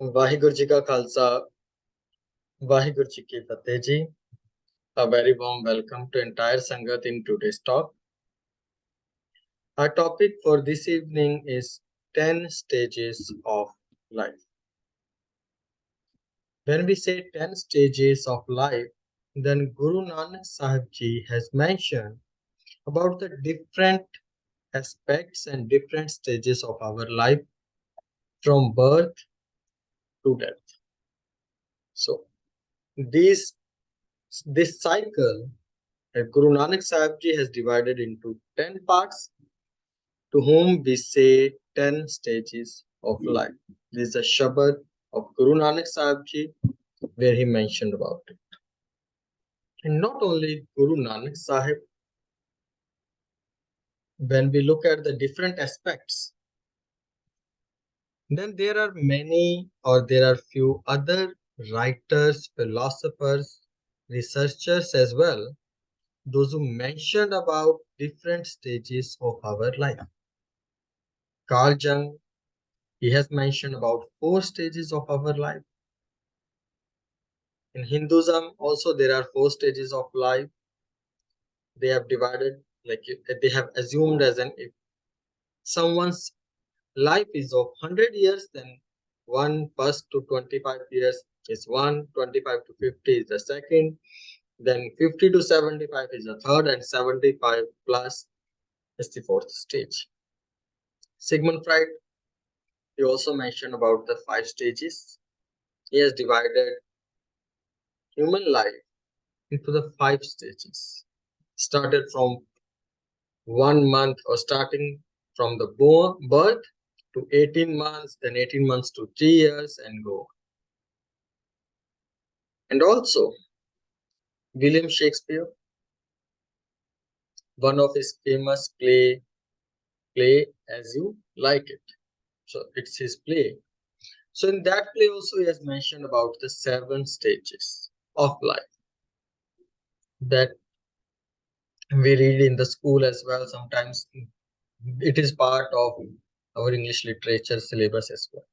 वाहिगुरु जी का खालसा वाहिगुरु जी की फतेह जी. A very warm welcome to entire Sangat in today's talk. Our topic for this evening is 10 stages of life. When we say 10 stages of life, then Guru Nanak Sahib Ji has mentioned about the different aspects and different stages of our life from birth to death. So this cycle Guru Nanak Sahib Ji has divided into 10 parts, to whom we say 10 stages of life. This is a Shabad of Guru Nanak Sahib Ji, where he mentioned about it. And not only Guru Nanak Sahib, when we look at the different aspects, then there are many or there are few other writers, philosophers, researchers as well, those who mentioned about different stages of our life. Carl Jung, he has mentioned about 4 stages of our life. In Hinduism, also there are 4 stages of life. They have divided, like they have assumed as an if someone's life is of 100 years, then 1 first to 25 years is one, 25 to 50 is the second, then 50 to 75 is the third, and 75 plus is the 4th stage. Sigmund Freud, he also mentioned about the 5 stages. He has divided human life into the 5 stages. Started from 1 month or starting from the birth to 18 months, then 18 months to 3 years and go on. And also, William Shakespeare, one of his famous play As You Like It. So it's his play. So in that play also he has mentioned about the 7 stages of life that we read in the school as well. Sometimes it is part of our English literature syllabus as well.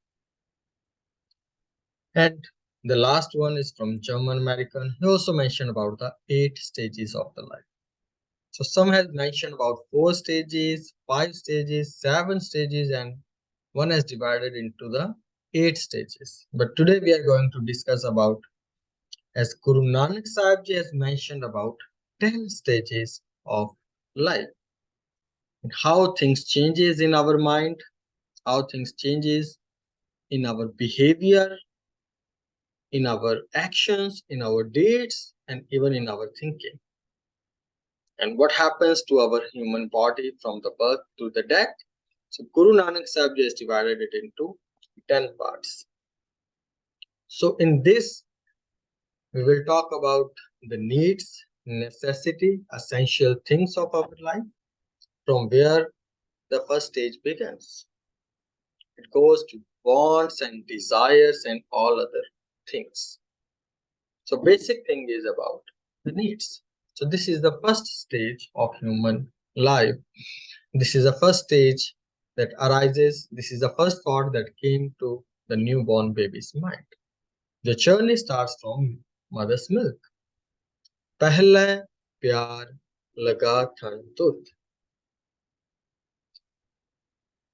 And the last one is from German American. He also mentioned about the 8 stages of the life. So some has mentioned about 4 stages, 5 stages, 7 stages, and one has divided into the 8 stages. But today we are going to discuss about, as Guru Nanak Sahib Ji has mentioned, about 10 stages of life. And how things changes in our mind, how things changes in our behavior, in our actions, in our deeds, and even in our thinking. And what happens to our human body from the birth to the death. So Guru Nanak Sahib Ji has divided it into 10 parts. So in this, we will talk about the needs, necessity, essential things of our life, from where the first stage begins. It goes to wants and desires and all other things. So basic thing is about the needs. So this is the first stage of human life. This is the first stage that arises. This is the first thought that came to the newborn baby's mind. The journey starts from mother's milk. पहला प्यार लगा था दूध.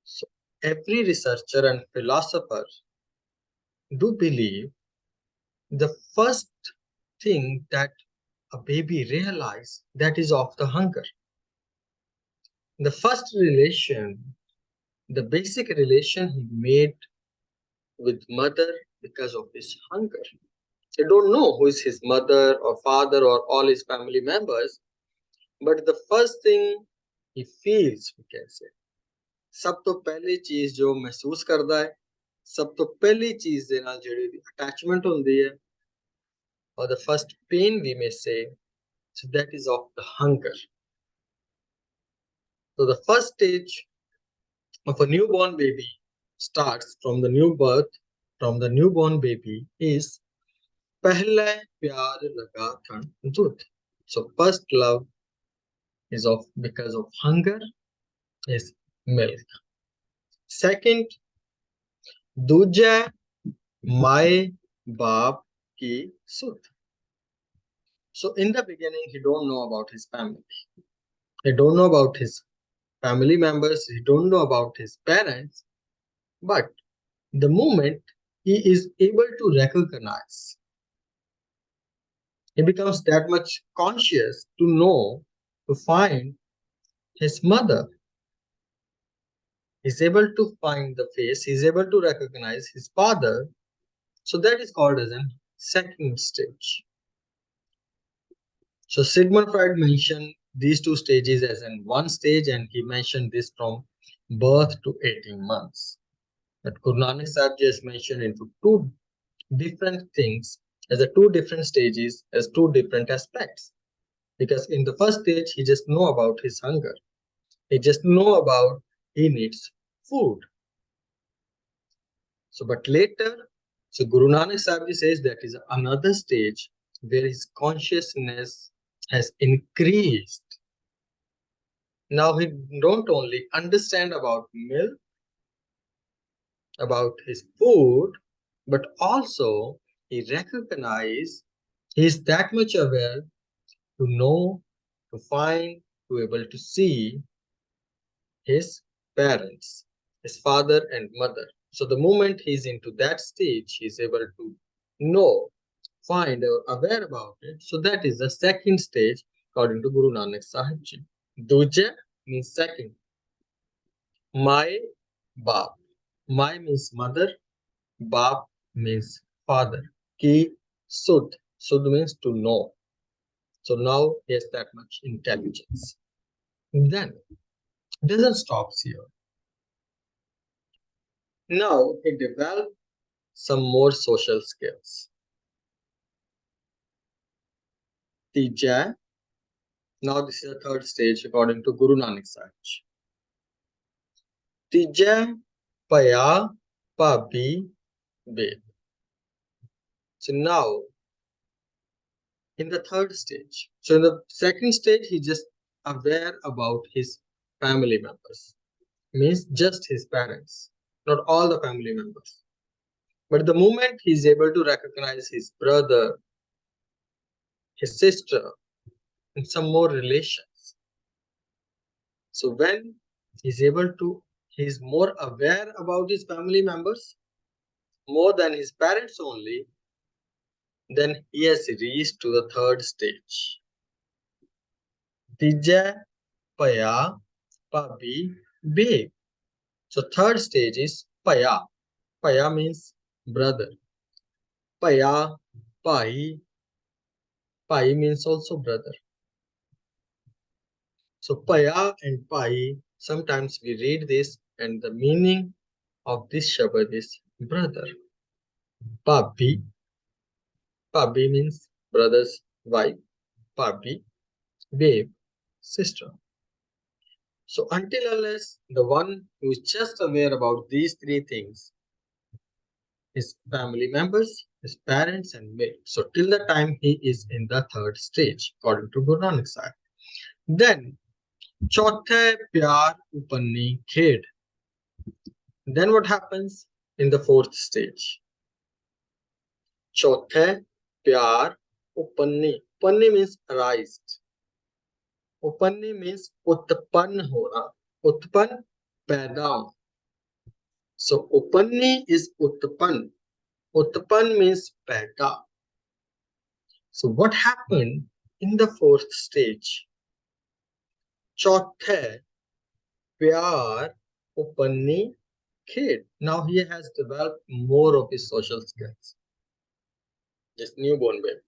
So every researcher and philosopher do believe the first thing that a baby realizes, that is of the hunger. The first relation, the basic relation he made with mother because of his hunger. They don't know who is his mother or father or all his family members, but the first thing he feels, we can say, सब तो पहली चीज जो महसूस करता है, सब तो पहली चीज दे नाल जेड़ी अटैचमेंट होंदी है, or the first pain we may say, so that is of the hunger. So the first stage of a newborn baby starts from the new birth, from the newborn baby is पहला प्यार लगा था दूध. So first love is of because of hunger is milk. Second, दूजा My baap ki sut. So in the beginning, he don't know about his family. He don't know about his family members. He don't know about his parents. But the moment he is able to recognize, he becomes that much conscious to know, to find his mother. He's able to find the face. He's able to recognize his father. So that is called as a second stage. So Sigmund Freud mentioned these two stages as in one stage, and he mentioned this from birth to 18 months. But Guru Nanak Sahib just mentioned into two different things as a two different stages, as two different aspects. Because in the first stage, he just know about his hunger. He just know about he needs food. So, but later, so Guru Nanak Sahib Ji says that is another stage where his consciousness has increased. Now he don't only understand about milk, about his food, but also he recognize he is that much aware to know, to find, to able to see his parents, his father and mother. So the moment he's into that stage, he's able to know, find or aware about it. So that is the second stage according to Guru Nanak Sahib Ji. Duja means second. My Baap. My means mother. Baap means father. Ki Sud. Sud means to know. So now he has that much intelligence. Then it doesn't stop here. Now he developed some more social skills. Tija. Now this is the third stage according to Guru Nanak Sahib. Tija Paya Pabi Ved. So now in the third stage. So in the second stage, he just aware about his family members. Means just his parents, not all the family members. But the moment he's able to recognize his brother, his sister, and some more relations. So when he's more aware about his family members, more than his parents only, then he has reached to the third stage. Tija Paya Pabi Be. So third stage is Paya. Paya means brother. Paya, Pai. Pai means also brother. So Paya and Pai, sometimes we read this and the meaning of this Shabad is brother. Pabi. Pabi means brother's wife. Pabi, babe, sister. So until unless the one who is just aware about these three things, his family members, his parents, and me. So till the time he is in the third stage, according to Guru Nanak Sahib. Then, Chauthe Pyar Upanni Khed. Then what happens in the fourth stage? Chauthe Pyar Upanni. Upanni means arised. Upanni means utpann hona. Utpann, paida. So Upanni is utpann. Utpann means paida. So what happened in the fourth stage? Chauthe Pyar Upanni Khed. Now he has developed more of his social skills. This newborn baby.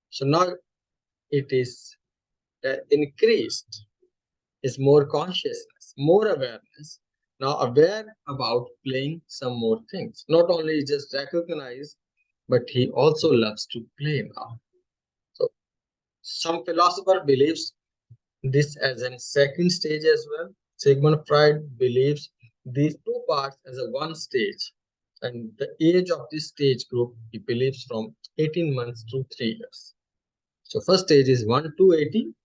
So now it is increased. Is more consciousness, more awareness. Now aware about playing some more things. Not only just recognize, but he also loves to play now. So some philosopher believes this as a second stage as well. Sigmund Freud believes these two parts as a one stage. And the age of this stage group, he believes from 18 months to 3 years. So first stage is 1 to 18,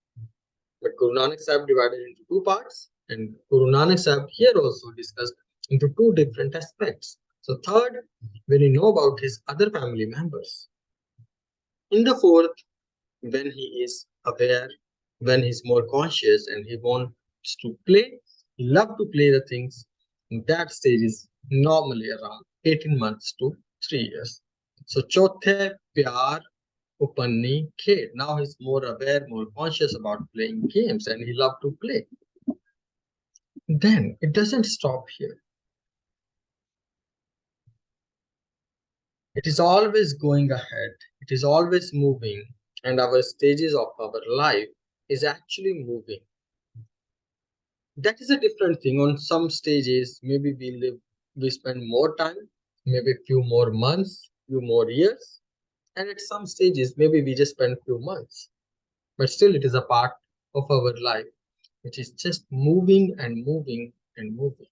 but Guru Nanak Sahib divided into two parts. And Guru Nanak Sahib here also discussed into two different aspects. So third, when he know about his other family members. In the fourth, when he is aware, when he's more conscious and he wants to play, he love to play the things. That stage is normally around 18 months to 3 years. So chothe pyar upanni khed. Now he's more aware, more conscious about playing games and he love to play. Then it doesn't stop here. It is always going ahead. It is always moving, and our stages of our life is actually moving. That is a different thing. On some stages, maybe we spend more time, maybe few more months, few more years, and at some stages, maybe we just spend few months. But still, it is a part of our life, which is just moving and moving and moving.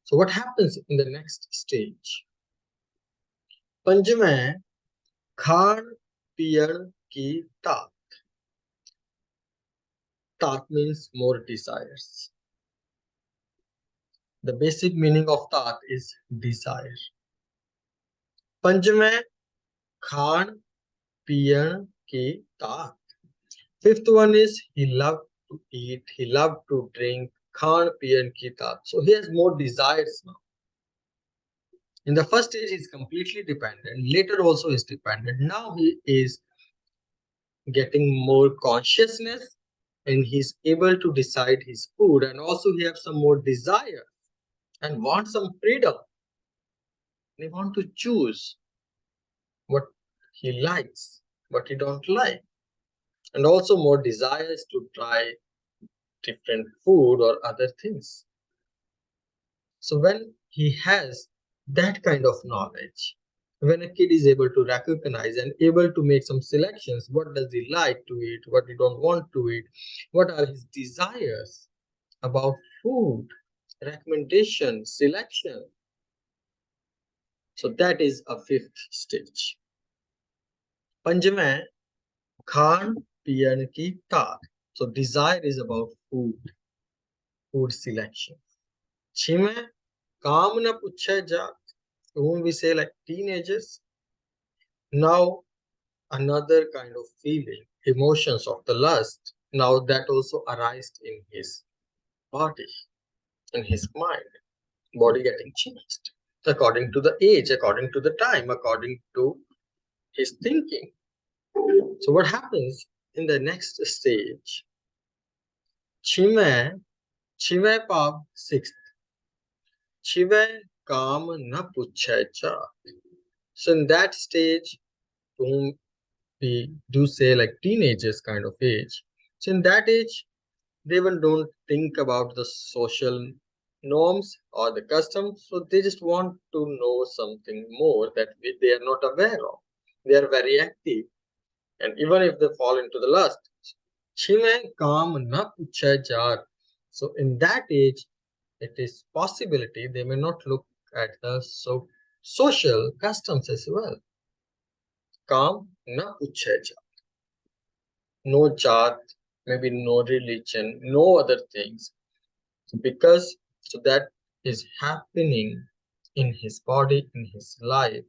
So what happens in the next stage? पंचवें Khan पियण की तात. Tat means more desires. The basic meaning of tat is desire. पंचवें Khan पियण की तात. Fifth one is he loved to eat, he loved to drink. Khan piyan ki tat. So he has more desires now. In the first stage, he's completely dependent. Later also is dependent. Now he is getting more consciousness and he's able to decide his food, and also he has some more desire and want some freedom. They want to choose what he likes, what he don't like, and also more desires to try different food or other things. So when he has that kind of knowledge, when a kid is able to recognize and able to make some selections, what does he like to eat, what he don't want to eat, what are his desires about food, recommendation, selection. So that is a fifth stage. Panjवें Khan पियन की तात. So desire is about food selection. छेवें काम न पूछे जात, whom we say like teenagers. Now another kind of feeling, emotions of the lust, now that also arised in his body, in his mind. Body getting changed according to the age, according to the time, according to his thinking. So what happens in the next stage? Chive pav sixth. Chive kam na puchhe cha. So in that stage, whom we do say like teenagers kind of age. So in that age, they even don't think about the social norms or the customs. So they just want to know something more that they are not aware of. They are very active. And even if they fall into the lust, Chime kam na puchhe jar. So in that age, it is possibility they may not look at the social customs as well. Kam na puchhe jar. No jat, maybe no religion, no other things. Because so that is happening in his body, in his life.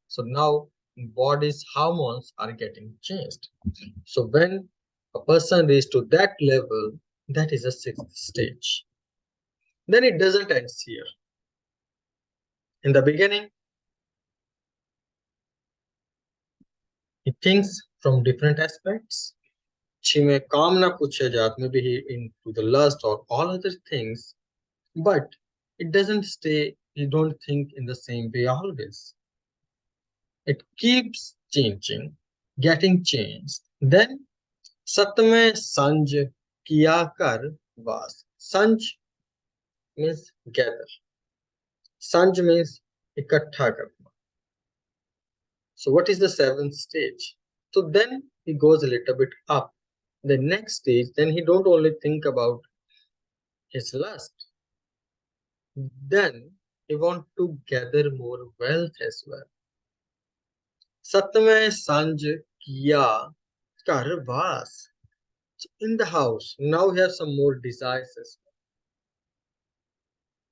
So now body's hormones are getting changed. So when a person reaches to that level, that is a sixth stage. Then it doesn't end here. In the beginning, he thinks from different aspects. Chime kamna puchhe jaat, maybe he into the lust or all other things, but it doesn't stay, you don't think in the same way always. It keeps changing, getting changed. Then Satme Sanj Kiya Kar Vas. Sanj means gather. Sanj means ikattha karna. So what is the seventh stage? So then he goes a little bit up. The next stage, then he don't only think about his lust. Then he want to gather more wealth as well. Satme Sanj Kiya Kar Vas. So in the house, now he has some more desires as well.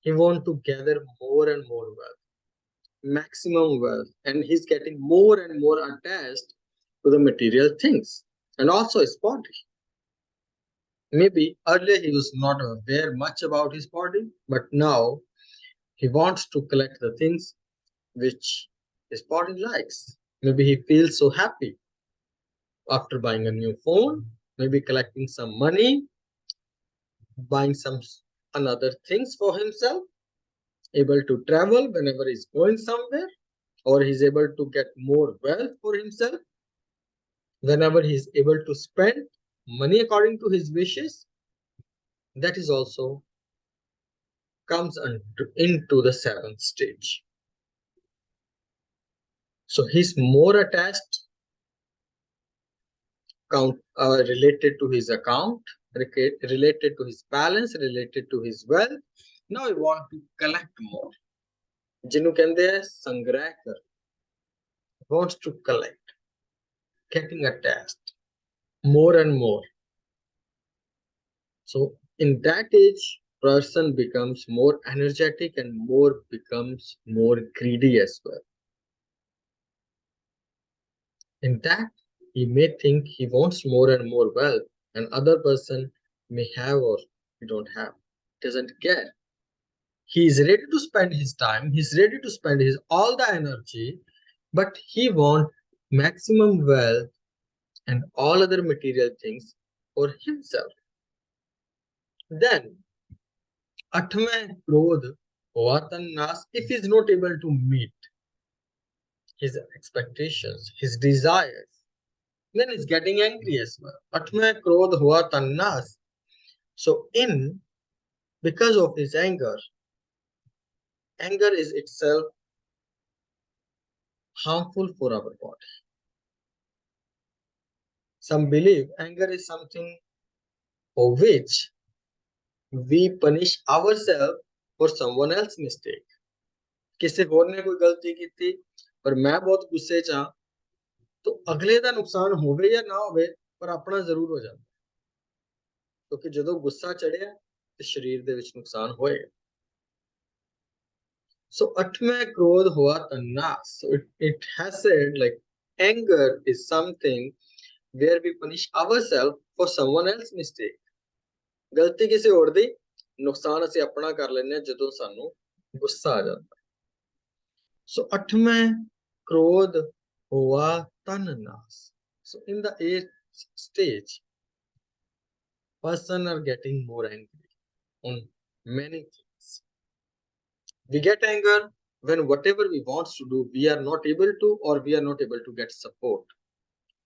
He wants to gather more and more wealth, maximum wealth, and he's getting more and more attached to the material things and also his body. Maybe earlier he was not aware much about his body, but now he wants to collect the things which his body likes. Maybe he feels so happy after buying a new phone, maybe collecting some money, buying some another things for himself, able to travel whenever he's going somewhere, or he's able to get more wealth for himself whenever he's able to spend money according to his wishes. That is also comes into the seventh stage. So he's more attached related to his account, related to his balance, related to his wealth. Now he want to collect more. ਜਿਹਨੂੰ ਕਹਿੰਦੇ ਆ ਸੰਗ੍ਰਹਿ ਕਰ, wants to collect, getting attached more and more. So in that age, person becomes more energetic and becomes more greedy as well. In that, he may think he wants more and more wealth, and other person may have or he don't have, doesn't care. He is ready to spend his time, he's ready to spend his all the energy, but he wants maximum wealth and all other material things for himself. Then, Atme Krodh Vatan Nas, if he is not able to meet his expectations, his desires, then he's getting angry as well. Atme Krodh Vatan Nas. So, because of his anger is itself harmful for our body. Some believe anger is something for which we punish ourselves for someone else's mistake. किसी और ने कोई गलती की थी पर मैं बहुत गुस्से च हां तो अगले ਦਾ ਨੁਕਸਾਨ ਹੋਵੇ ਜਾਂ ਨਾ ਹੋਵੇ ਪਰ ਆਪਣਾ ਜ਼ਰੂਰ ਹੋ ਜਾਂਦਾ ਕਿਉਂਕਿ ਜਦੋਂ ਗੁੱਸਾ ਚੜਿਆ ਤੇ ਸਰੀਰ ਦੇ ਵਿੱਚ ਨੁਕਸਾਨ ਹੋਏਗਾ. So atme krodh hua tannas. So it has said like anger is something where we punish ourselves for someone else's mistake. ਗਲਤੀ ਕਿਸੇ ਹੋਰ ਦੀ ਨੁਕਸਾਨ ਅਸੀਂ ਆਪਣਾ ਕਰ ਲੈਂਦੇ ਹਾਂ ਜਦੋਂ ਸਾਨੂੰ ਗੁੱਸਾ ਆ ਜਾਂਦਾ. So atme krodh hua tannas. So in the eighth stage, person are getting more angry on many things. We get anger when whatever we want to do, we are not able to, or we are not able to get support.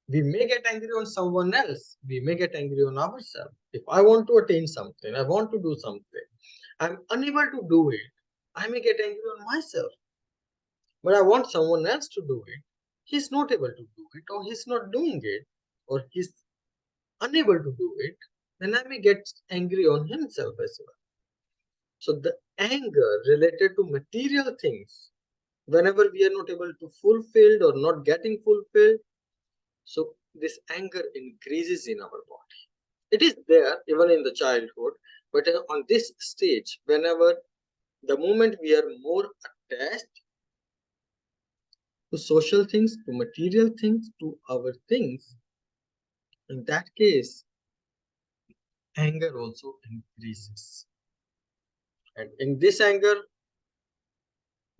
We may get angry on someone else. We may get angry on ourselves. If I want to attain something, I want to do something, I'm unable to do it, I may get angry on myself. But I want someone else to do it. He's not able to do it, or he's not doing it, or he's unable to do it, then I may get angry on himself as well. So the anger related to material things, whenever we are not able to fulfill or not getting fulfilled, so this anger increases in our body. It is there even in the childhood, but on this stage, whenever the moment we are more attached to social things, to material things, to our things, in that case, anger also increases. And in this anger,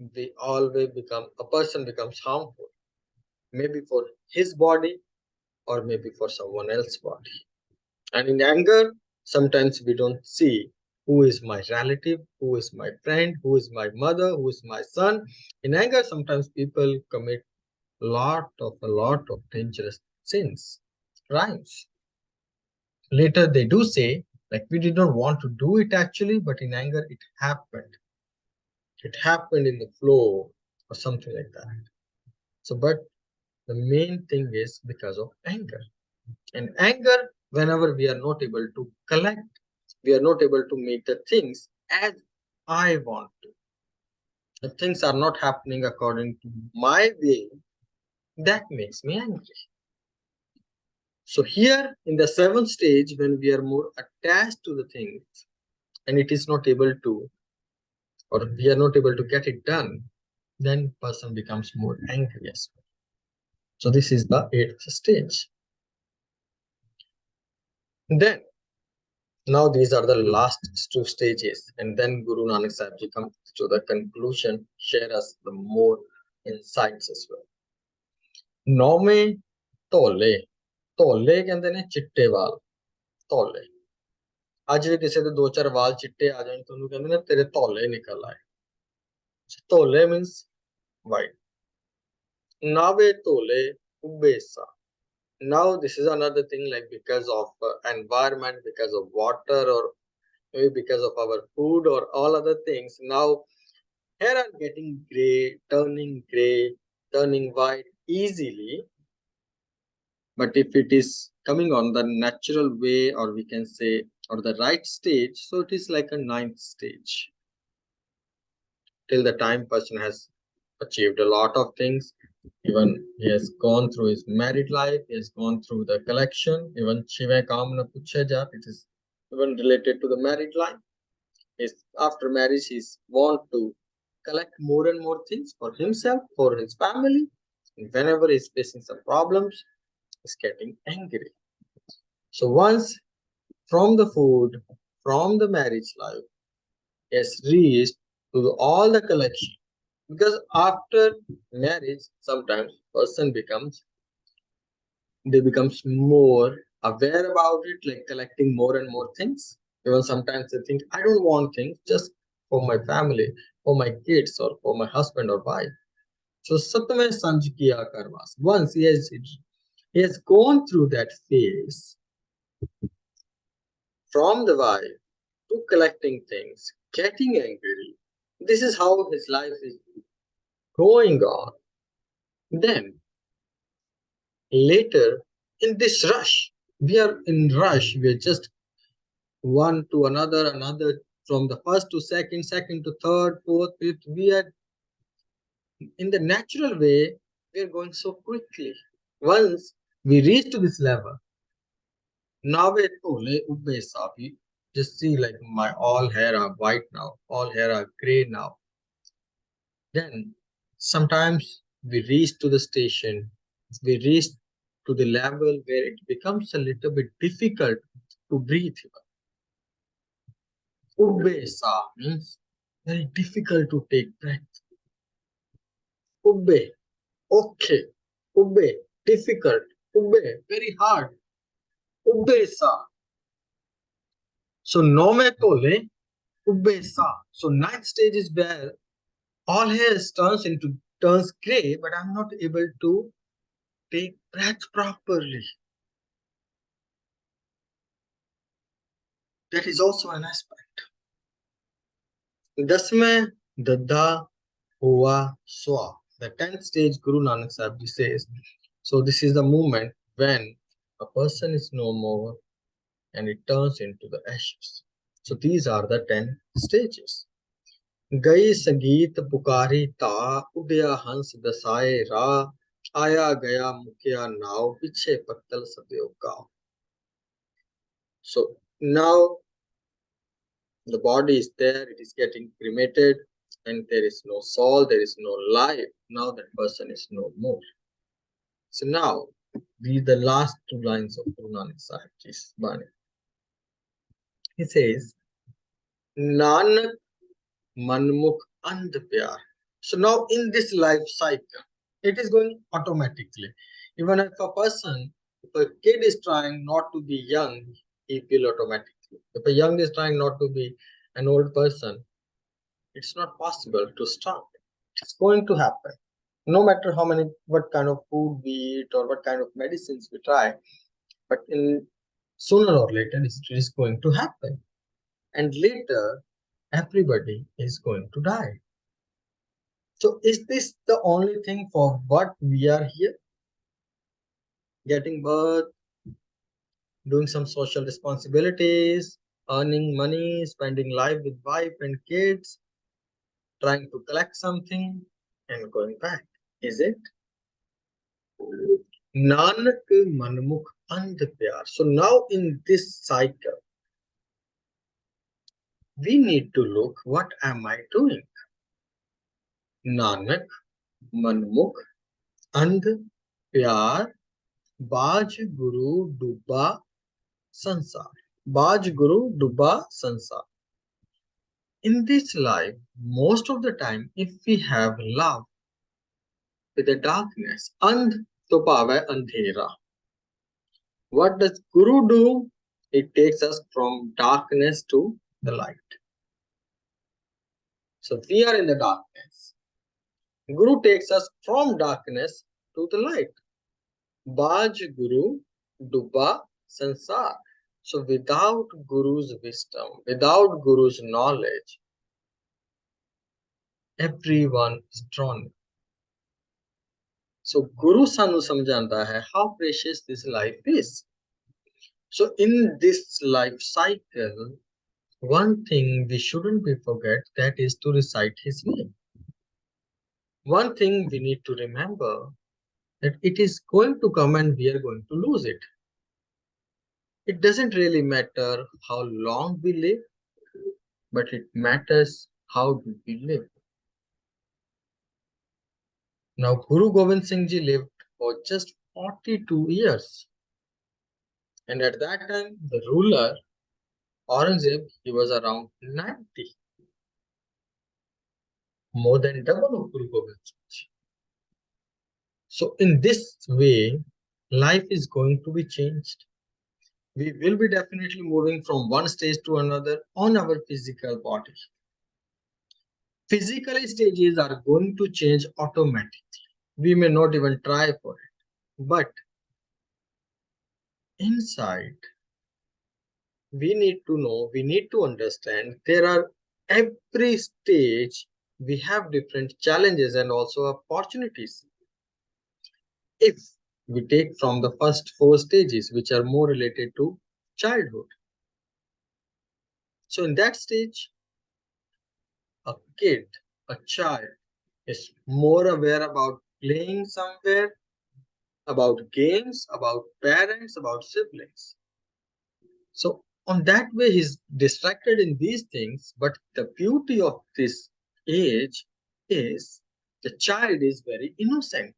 a person becomes harmful, maybe for his body or maybe for someone else's body. And in anger, sometimes we don't see who is my relative, who is my friend, who is my mother, who is my son. In anger, sometimes people commit a lot of dangerous sins, crimes. Later, they do say, like, we did not want to do it actually, but in anger, it happened. It happened in the flow or something like that. So, but the main thing is because of anger. And anger, whenever we are not able to collect, we are not able to make the things as I want to. The things are not happening according to my way. That makes me angry. So here in the seventh stage, when we are more attached to the things and it is not able to or we are not able to get it done, then person becomes more angry as well. So this is the 8th stage. Then now these are the last 2 stages, and then Guru Nanak Sahib Ji comes to the conclusion, share us the more insights as well. नौवें ਧੌਲੇ ਧੌਲੇ ਕਹਿੰਦੇ ਨੇ ਚਿੱਟੇ ਵਾਲ ਧੌਲੇ ਅੱਜ ਵੀ ਕਿਸੇ ਦੇ 2-4 ਵਾਲ ਚਿੱਟੇ ਆ ਜਾਣ ਤੁਹਾਨੂੰ ਕਹਿੰਦੇ ਨੇ ਤੇਰੇ ਧੌਲੇ ਨਿਕਲ ਆਏ ਧੌਲੇ means white ਨਾਵੇ ਧੌਲੇ ਉੱਬੇ ਸਾ. Now this is another thing, like because of environment, because of water, or maybe because of our food or all other things, now hair are getting gray, turning white easily. But if it is coming on the natural way, or we can say, or the right stage, so it is like a 9th stage. Till the time person has achieved a lot of things, even he has gone through his married life, he has gone through the collection, even Shiva Kamna Puchajat, it is even related to the married life. Is after marriage he's want to collect more and more things for himself, for his family, and whenever he's facing some problems, he's getting angry. So once from the food, from the marriage life, he has reached to all the collection. Because after marriage, sometimes person becomes more aware about it, like collecting more and more things. Even sometimes they think, I don't want things just for my family, for my kids, or for my husband or wife. So Satme Sanj Kiya Karvas. Once he has gone through that phase from the wife to collecting things, getting angry. This is how his life is going on. Then later in this rush, we are in rush, we are just one to another, from the first to second, second to third, fourth, fifth. We are in the natural way, we are going so quickly. Once we reach to this level, now just see, like my all hair are white now, all hair are gray now. Then sometimes we reach to the station, we reach to the level where it becomes a little bit difficult to breathe. Ubbesa means very difficult to take breath. Ubbe, okay. Ubbe, difficult. Ubbe, very hard. Ubbesa. So nome tole, ubbesa. So 9th stage is where all hair turns gray, but I'm not able to take breath properly. That is also an aspect. Dasme Dada Hua Swa. The 10th stage, Guru Nanak Sahib Ji says, so this is the moment when a person is no more and it turns into the ashes. So these are the 10 stages. Gai Sangeet Pukari Ta Udya Hans Dasaye Ra Aya Gaya Mukya Nao Piche Pattal Sadyo Kao. So now the body is there, it is getting cremated, and there is no soul, there is no life. Now that person is no more. So now, these are the last 2 lines of Guru Nanak Sahib Ji's Bani. He says, Nanak Manmukh And Pyar. So now in this life cycle, it is going automatically. Even if a person, if a kid is trying not to be young, he will automatically. If a young is trying not to be an old person, it's not possible to stop. It's going to happen. No matter what kind of food we eat or what kind of medicines we try, but sooner or later it is going to happen. And later, everybody is going to die. So is this the only thing for what we are here? Getting birth, doing some social responsibilities, earning money, spending life with wife and kids, trying to collect something and going back. Is it? Nanak Manmukh And Pyar. So now in this cycle, we need to look, what am I doing? Nanak, Manmukh, Andh, Pyar, Baj Guru Dubba Sansar. Baj Guru Dubba Sansar. In this life, most of the time, if we have love with the darkness, Andh to pave andhera. What does Guru do? It takes us from darkness to the light. So we are in the darkness. Guru takes us from darkness to the light. Baj Guru Dubba Sansar. So without Guru's wisdom, without Guru's knowledge, everyone is drawn. So Guru Sanu samjhanda hai how precious this life is. So in this life cycle, one thing we shouldn't be forget, that is to recite his name. One thing we need to remember, that it is going to come and we are going to lose it. It doesn't really matter how long we live, but it matters how do we live. Now Guru Gobind Singh Ji lived for just 42 years. And at that time, the ruler, Aurangzeb, he was around 90. More than double of Guru Gobind Singh Ji. So in this way, life is going to be changed. We will be definitely moving from one stage to another on our physical body. Physical stages are going to change automatically. We may not even try for it. But inside, we need to know, we need to understand, there are every stage, we have different challenges and also opportunities. If we take from the first 4 stages, which are more related to childhood. So in that stage, a kid, a child is more aware about playing somewhere, about games, about parents, about siblings. So on that way, he's distracted in these things, but the beauty of this age is the child is very innocent.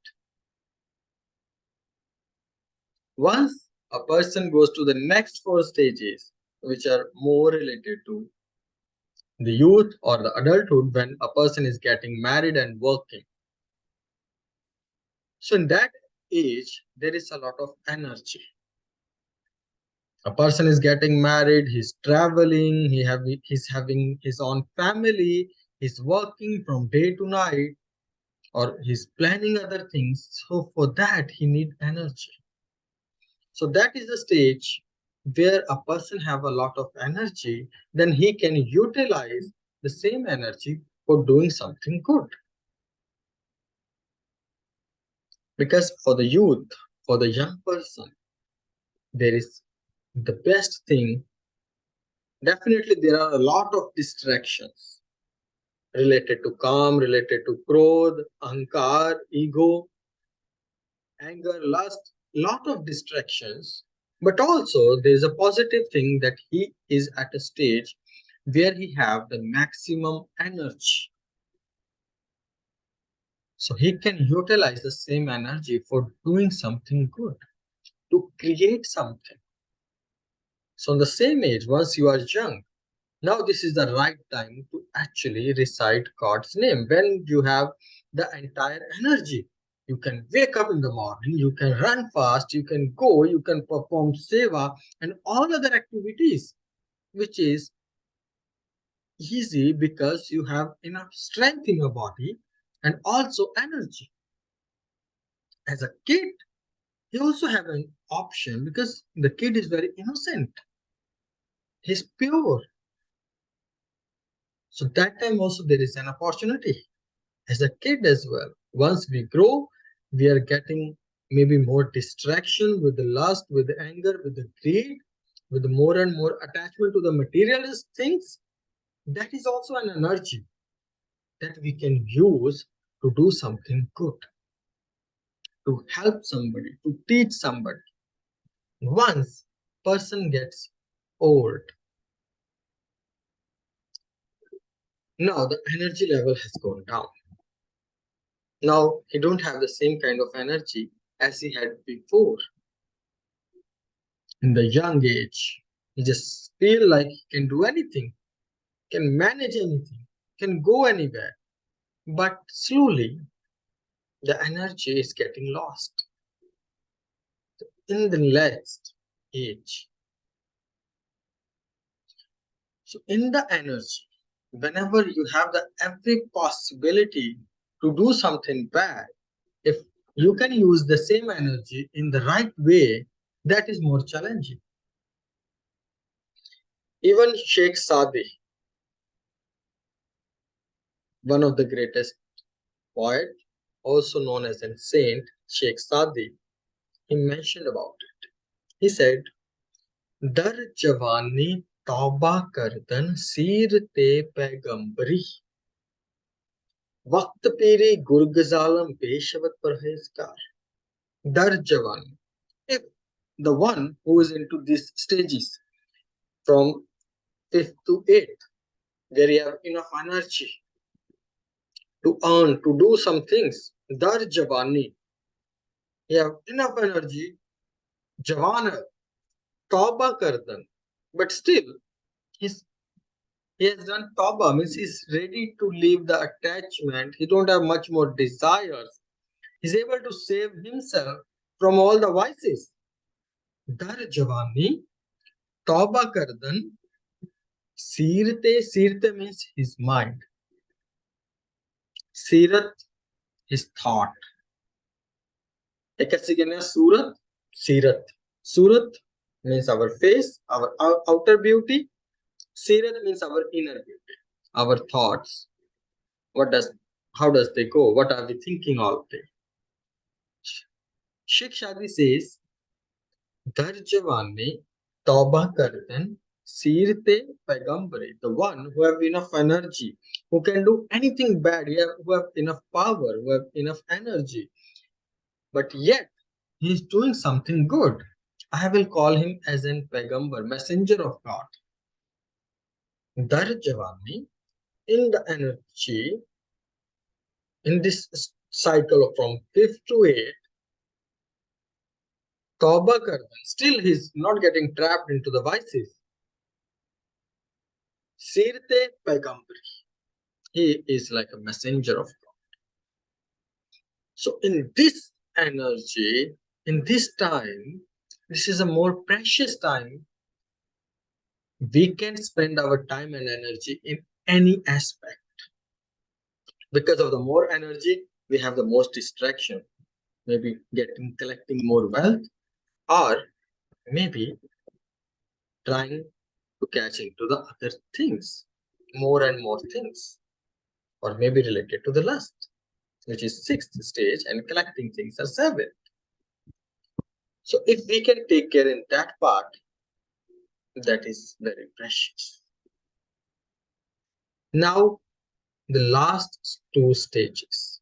Once a person goes to the next 4 stages, which are more related to the youth or the adulthood, when a person is getting married and working. So in that age, there is a lot of energy. A person is getting married, he's traveling, he's having his own family, he's working from day to night, or he's planning other things. So for that, he needs energy. So that is the stage where a person have a lot of energy, then he can utilize the same energy for doing something good. Because for the youth, for the young person, there is the best thing. Definitely, there are a lot of distractions related to calm, related to krodh, ahankar, ego, anger, lust, lot of distractions. But also, there is a positive thing that he is at a stage where he have the maximum energy. So he can utilize the same energy for doing something good, to create something. So in the same age, once you are young, now this is the right time to actually recite God's name. When you have the entire energy, you can wake up in the morning, you can run fast, you can go, you can perform seva and all other activities, which is easy because you have enough strength in your body and also energy. As a kid, you also have an option because the kid is very innocent. He's pure. So that time also there is an opportunity. As a kid as well, once we grow, we are getting maybe more distraction with the lust, with the anger, with the greed, with the more and more attachment to the materialist things. That is also an energy that we can use to do something good, to help somebody, to teach somebody. Once person gets old, Now the energy level has gone down. Now he don't have the same kind of energy as he had before. In the young age, he just feel like he can do anything, can manage anything, can go anywhere. But slowly the energy is getting lost. In the next age, so in the energy, whenever you have the every possibility to do something bad, if you can use the same energy in the right way, that is more challenging. Even Sheikh Sadi, one of the greatest poet, also known as a saint, Sheikh Sadi, he mentioned about it. He said, Dar jawani tauba kardan seer te paigambari. Waqt piri gurgzalam peshavat parhezgar. Dar jawani. If the one who is into these stages from 5th to 8th, where you have enough energy to earn, to do some things, dar jawani. You have enough energy, jawana, tauba kardan. But still, he's he has done tauba, means he's ready to leave the attachment. He don't have much more desires. He's able to save himself from all the vices. Dar Javani, tauba kardan, sirte means his mind. Sirat, his thought. Ekasi kena surat, sirat. Surat means our face, our outer beauty. Sirat means our inner beauty, our thoughts. How does they go? What are we thinking all day? Sheikh Shadi says, Dar Javani Tauba Kardan Sirte Paigambare, the one who have enough energy, who can do anything bad, who have enough power, who have enough energy, but yet he is doing something good. I will call him as an Paigambar, messenger of God. Dar Javani, in the energy, in this cycle from 5th to 8th, Tauba Kardan, still he's not getting trapped into the vices. Sirte Paigambari. He is like a messenger of God. So in this energy, in this time, this is a more precious time. We can spend our time and energy in any aspect. Because of the more energy, we have the most distraction. Maybe collecting more wealth, or maybe trying to catch into the other things, more and more things, or maybe related to the lust, which is 6th stage, and collecting things are 7th. So if we can take care in that part, that is very precious. Now, the last 2 stages.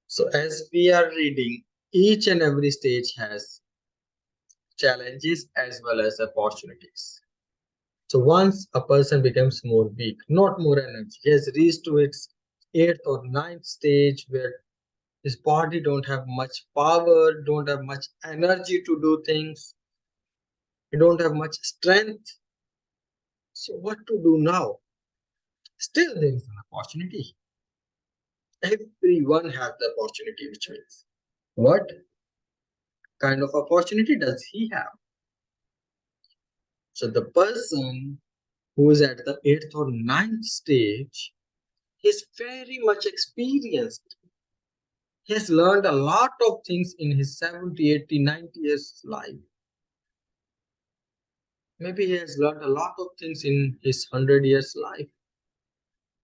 So as we are reading, each and every stage has challenges as well as opportunities. So once a person becomes more weak, not more energy, he has reached to its 8th or 9th stage where his body don't have much power, don't have much energy to do things, he don't have much strength. So what to do now? Still there is an opportunity. Everyone has the opportunity, which means what kind of opportunity does he have? So the person who is at the 8th or 9th stage is very much experienced. He has learned a lot of things in his 70, 80, 90 years life. Maybe he has learned a lot of things in his 100 years life.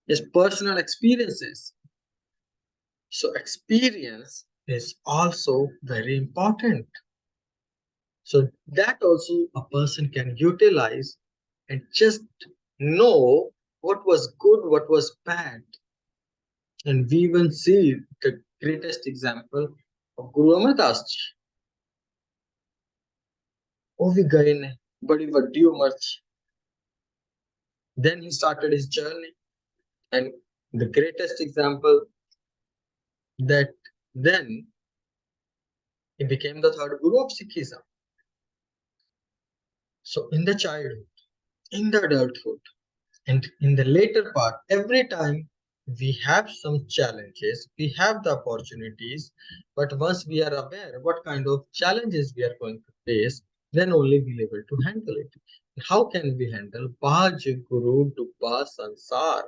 His personal experiences. So experience is also very important. So that also a person can utilize and just know what was good, what was bad. And we will see the greatest example of Guru Amardas ji. ਉਹ ਵੀ ਗਏ ਨੇ ਬੜੀ ਵੱਡੀ ਉਮਰ 'ਚ Then he started his journey, and the greatest example that then he became the third guru of Sikhism. So in the childhood, in the adulthood, and in the later part, every time we have some challenges, we have the opportunities, but once we are aware what kind of challenges we are going to face, then only we'll able to handle it. How can we handle? Baj Guru Dubba Sansar,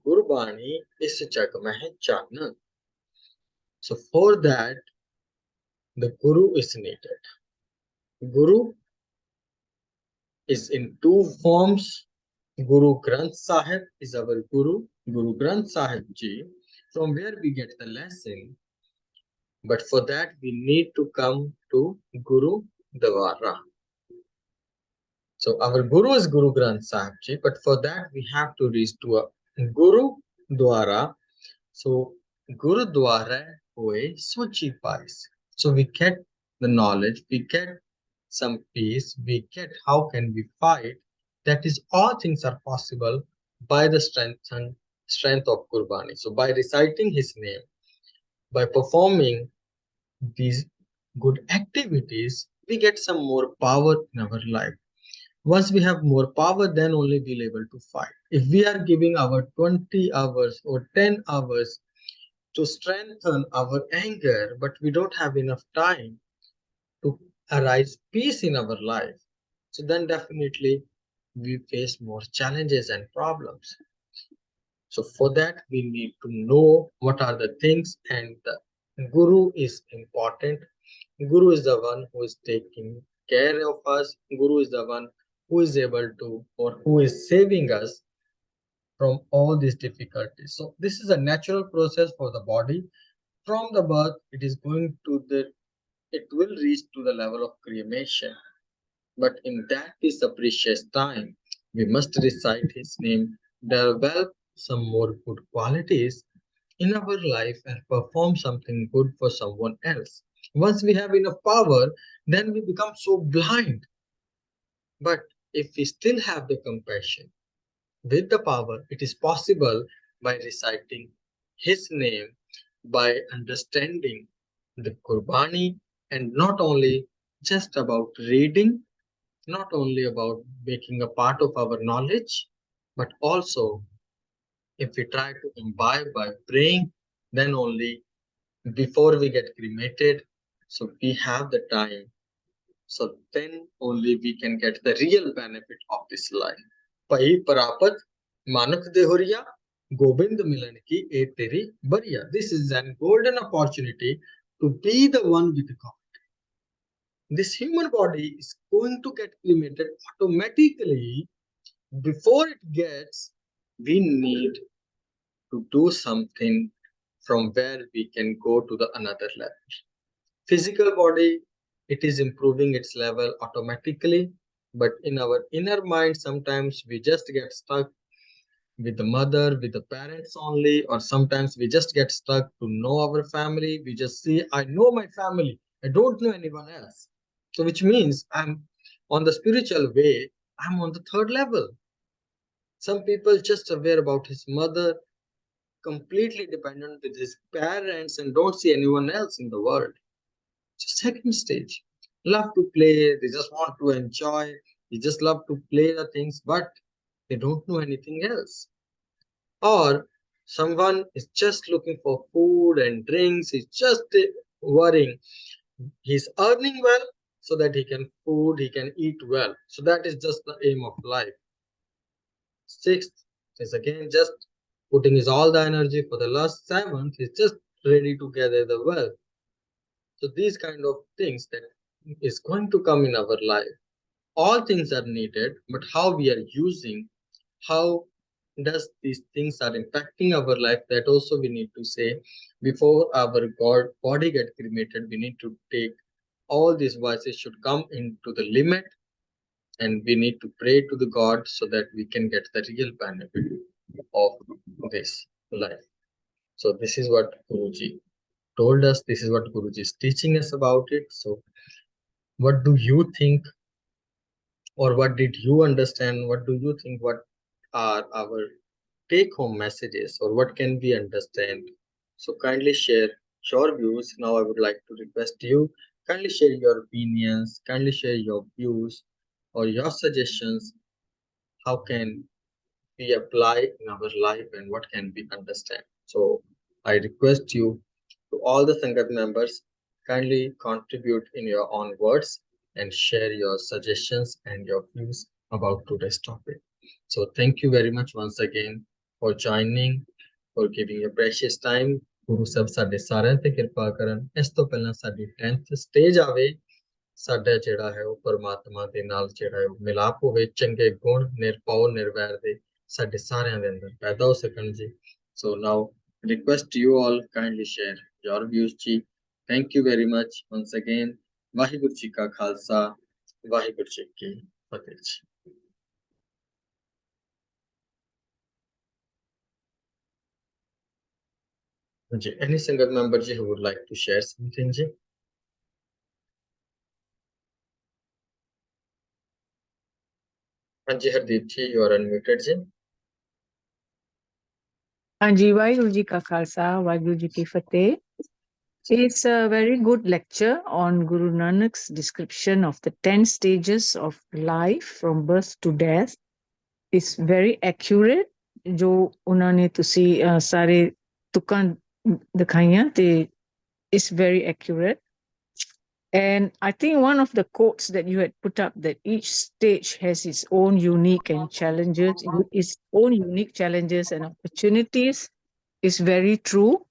Gurbani is Jag Mein Chanan. So for that, the Guru is needed. Guru is in two forms. Guru Granth Sahib is our Guru, Guru Granth Sahib Ji, from where we get the lesson. But for that, we need to come to Guru Dwara. So our Guru is Guru Granth Sahib Ji, but for that, we have to reach to a Guru Dwara. So Guru Dwara hoye Suchi Pais. So we get the knowledge, we get some peace, we get how can we fight. That is, all things are possible by the strength of Gurbani. So by reciting his name, by performing these good activities, we get some more power in our life. Once we have more power, then only we'll able to fight. If we are giving our 20 hours or 10 hours to strengthen our anger, but we don't have enough time to arise peace in our life, so then definitely we face more challenges and problems. So for that, we need to know what are the things, and the Guru is important. Guru is the one who is taking care of us. Guru is the one who is able to, or who is saving us from all these difficulties. So this is a natural process for the body. From the birth, it will reach to the level of cremation. But in this precious time, we must recite his name, develop some more good qualities in our life, and perform something good for someone else. Once we have enough power, then we become so blind. But if we still have the compassion with the power, it is possible by reciting his name, by understanding the Qurbani, and not only just about reading, not only about making a part of our knowledge, but also if we try to imbibe by praying, then only before we get cremated, so we have the time. So then only we can get the real benefit of this life. Pai Parapat Manak Dehoria Gobind Milan ki e teri bariya. This is an golden opportunity to be the one with God. This human body is going to get cremated automatically. Before it gets, we need to do something from where we can go to the another level. Physical body, it is improving its level automatically, but in our inner mind, sometimes we just get stuck with the mother, with the parents only, or sometimes we just get stuck to know our family. We just see, I know my family, I don't know anyone else. So which means I'm on the spiritual way, I'm on the third level. Some people just aware about his mother, completely dependent with his parents, and don't see anyone else in the world. So second stage, love to play, they just want to enjoy, they just love to play the things, but they don't know anything else. Or someone is just looking for food and drinks, he's just worrying. He's earning well so that he can eat well. So that is just the aim of life. Sixth is again just putting his all the energy for the last. Seventh is just ready to gather the wealth. So these kind of things that is going to come in our life. All things are needed, but how we are using, how does these things are impacting our life, that also we need to say. Before our body get cremated, we need to take all these voices should come into the limit, and we need to pray to the God so that we can get the real benefit of this life. So this is what Guruji told us. This is what Guruji is teaching us about it. So what do you think, or what did you understand? What do you think? What are our take-home messages, or what can we understand? So kindly share your views. Now I would like to request you, kindly share your opinions, kindly share your views or your suggestions. How can we apply in our life and what can we understand? So I request you, to all the Sangat members, kindly contribute in your own words and share your suggestions and your views about today's topic. So thank you very much once again for joining, for giving your precious time. Guru Sahib ਸਾਡੇ ਸਾਰਿਆਂ ਤੇ ਕਿਰਪਾ ਕਰਨ। ਇਸ ਤੋਂ ਪਹਿਲਾਂ ਸਾਡੀ 10th stage ਆਵੇ, ਸਾਡਾ ਜਿਹੜਾ ਹੈ ਉਹ ਪਰਮਾਤਮਾ ਦੇ ਨਾਲ ਜਿਹੜਾ ਹੈ ਮਿਲਾਪ ਹੋਵੇ, ਚੰਗੇ ਗੁਣ ਨਿਰਭਉ ਨਿਰਵੈਰ ਦੇ ਸਾਡੇ ਸਾਰਿਆਂ ਦੇ ਅੰਦਰ ਪੈਦਾ ਹੋ ਸਕਣ ਜੀ। ਸੋ ਨਾਓ request you all kindly share your views ਜੀ। Thank you very much once again। Waheguru ji ਕਾ ਖਾਲਸਾ, ਵਾਹਿਗੁਰੂ ਜੀ ਕੀ ਫਤਿਹ ਜੀ। जी, any single member ji who would like to share something ji? हाँ जी हरदीप जी, you are unmuted जी। हाँ जी, वाहिगुरु जी का खालसा, वाहिगुरु जी की फतेह। It's a very good lecture on Guru Nanak's description of the 10 stages of life from birth to death. It's very accurate. जो उन्होंने तुसी सारे तुकां दिखाइयां ते it's very accurate. And I think one of the quotes that you had put up, that each stage has its own unique and challenges, its own unique challenges and opportunities, is very true.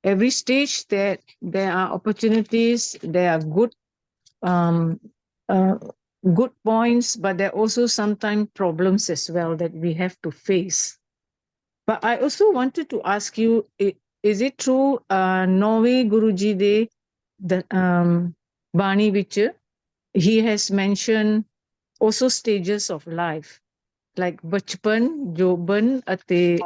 Every stage there are opportunities, there are um, uh, good points, but there are also sometimes problems as well that we have to face. But I also wanted to ask you, is it true, Norway Guruji de the Bani which he has mentioned also stages of life, like Bachpan, Joban, Ate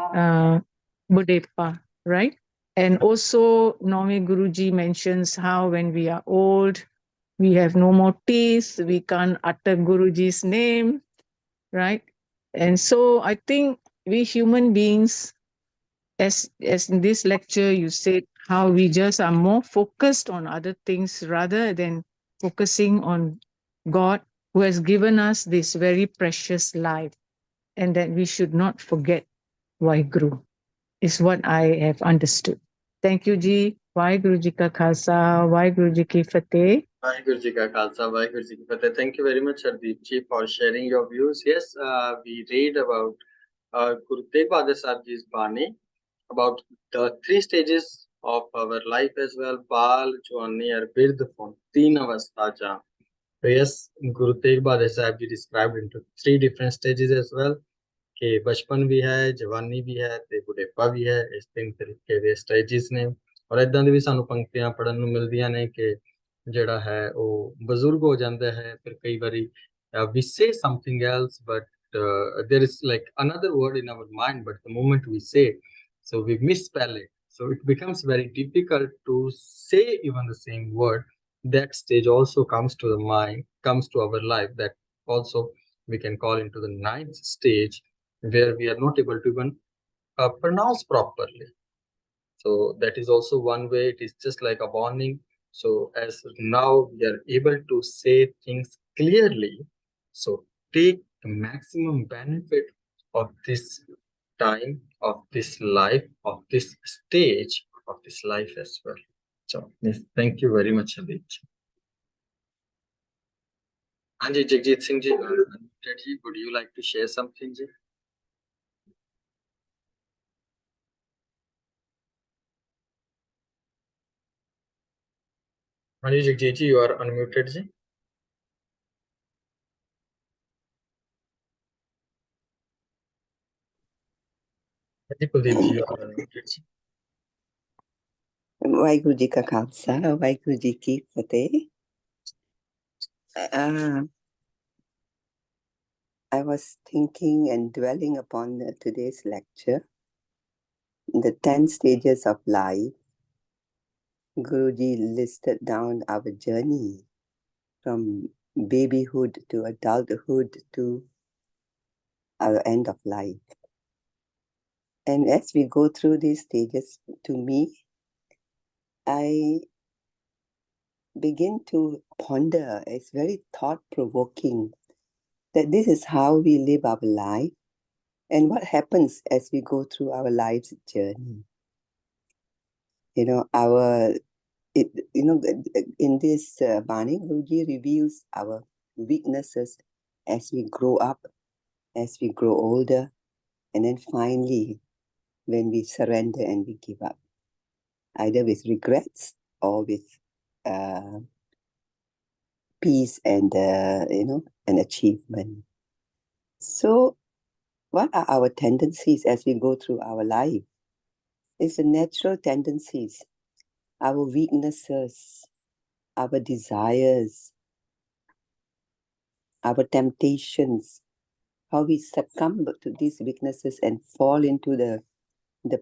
Budepa, right? And also Norway Guruji mentions how when we are old, we have no more teeth, we can't utter Guruji's name, right? And so I think we human beings, as in this lecture you said, how we just are more focused on other things rather than focusing on God, who has given us this very precious life, and that we should not forget Waheguru, is what I have understood. Thank you ji. Waheguru ji ka khalsa, Waheguru ji ki fateh. Vaheguru ji ka khalsa, Vaheguru ji ki fateh. Thank you very much Hardeep ji for sharing your views. Yes, we read about Guru Tegh Bahadur Sahib ji's Bani, about the 3 stages of our life as well, Bal, Jwani or Birdhpon, 3 avastha ja. So yes, Guru Tegh Bahadur Sahib ji described into 3 different stages as well, कि बचपन भी है, जवानी भी है ਤੇ ਬੁਢੇਪਾ ਵੀ ਹੈ। ਇਸ 3 ਤਰੀਕੇ ਦੇ ਸਟੇजेस ਨੇ, ਔਰ ਇਦਾਂ ਦੇ ਵੀ ਸਾਨੂੰ ਪੰਕਤੀਆਂ ਪੜਨ ਨੂੰ ਮਿਲਦੀਆਂ ਨੇ ਕਿ ਜਿਹੜਾ ਹੈ ਉਹ ਬਜ਼ੁਰਗ ਹੋ ਜਾਂਦਾ ਹੈ, ਫਿਰ ਕਈ ਵਾਰੀ we say something else but there is like another word in our mind, but the moment we say, so we misspell it, so it becomes very difficult to say even the same word. That stage also comes to the mind, comes to our life, that also we can call into the 9th stage, where we are not able to even pronounce properly. So that is also one way. It is just like a warning. So as now we are able to say things clearly, so take the maximum benefit of this time, of this life, of this stage of this life as well. So yes, thank you very much Abhijit. Anji Jagjit Singh ji, would you like to share something ji? Anji Jagjit ji, you are unmuted ji. Waheguru ji का खालसा, वाहिगुरु जी की फतेह। I was thinking and dwelling upon today's lecture, the 10 stages of life. Guruji listed down our journey from babyhood to adulthood to our end of life. And as we go through these stages, to me, I begin to ponder, it's very thought-provoking, that this is how we live our life and what happens as we go through our life's journey. You know, in this Bani, Guruji reveals our weaknesses as we grow up, as we grow older, and then finally, when we surrender and we give up, either with regrets or with peace and an achievement. So, what are our tendencies as we go through our life? It's the natural tendencies, our weaknesses, our desires, our temptations, how we succumb to these weaknesses and fall into the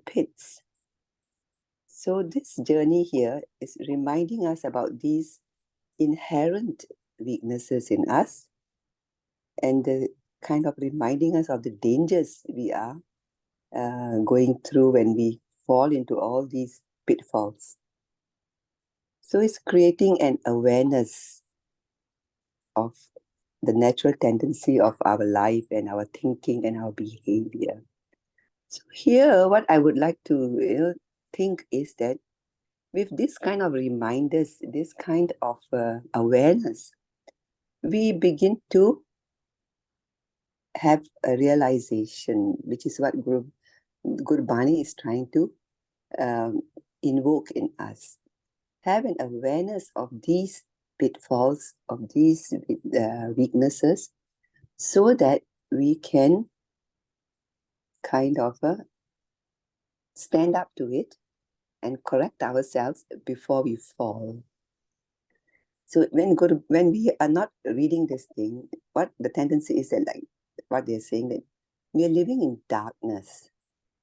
pits. So this journey here is reminding us about these inherent weaknesses in us and the kind of reminding us of the dangers we are going through when we fall into all these pitfalls. So it's creating an awareness of the natural tendency of our life and our thinking and our behavior. So here, what I would like to think is that with this kind of reminders, this kind of awareness, we begin to have a realization, which is what Gurbani is trying to invoke in us. Have an awareness of these pitfalls, of these weaknesses, so that we can kind of stand up to it and correct ourselves before we fall. So when we are not reading this thing, what the tendency is that, like what they're saying, that we are living in darkness.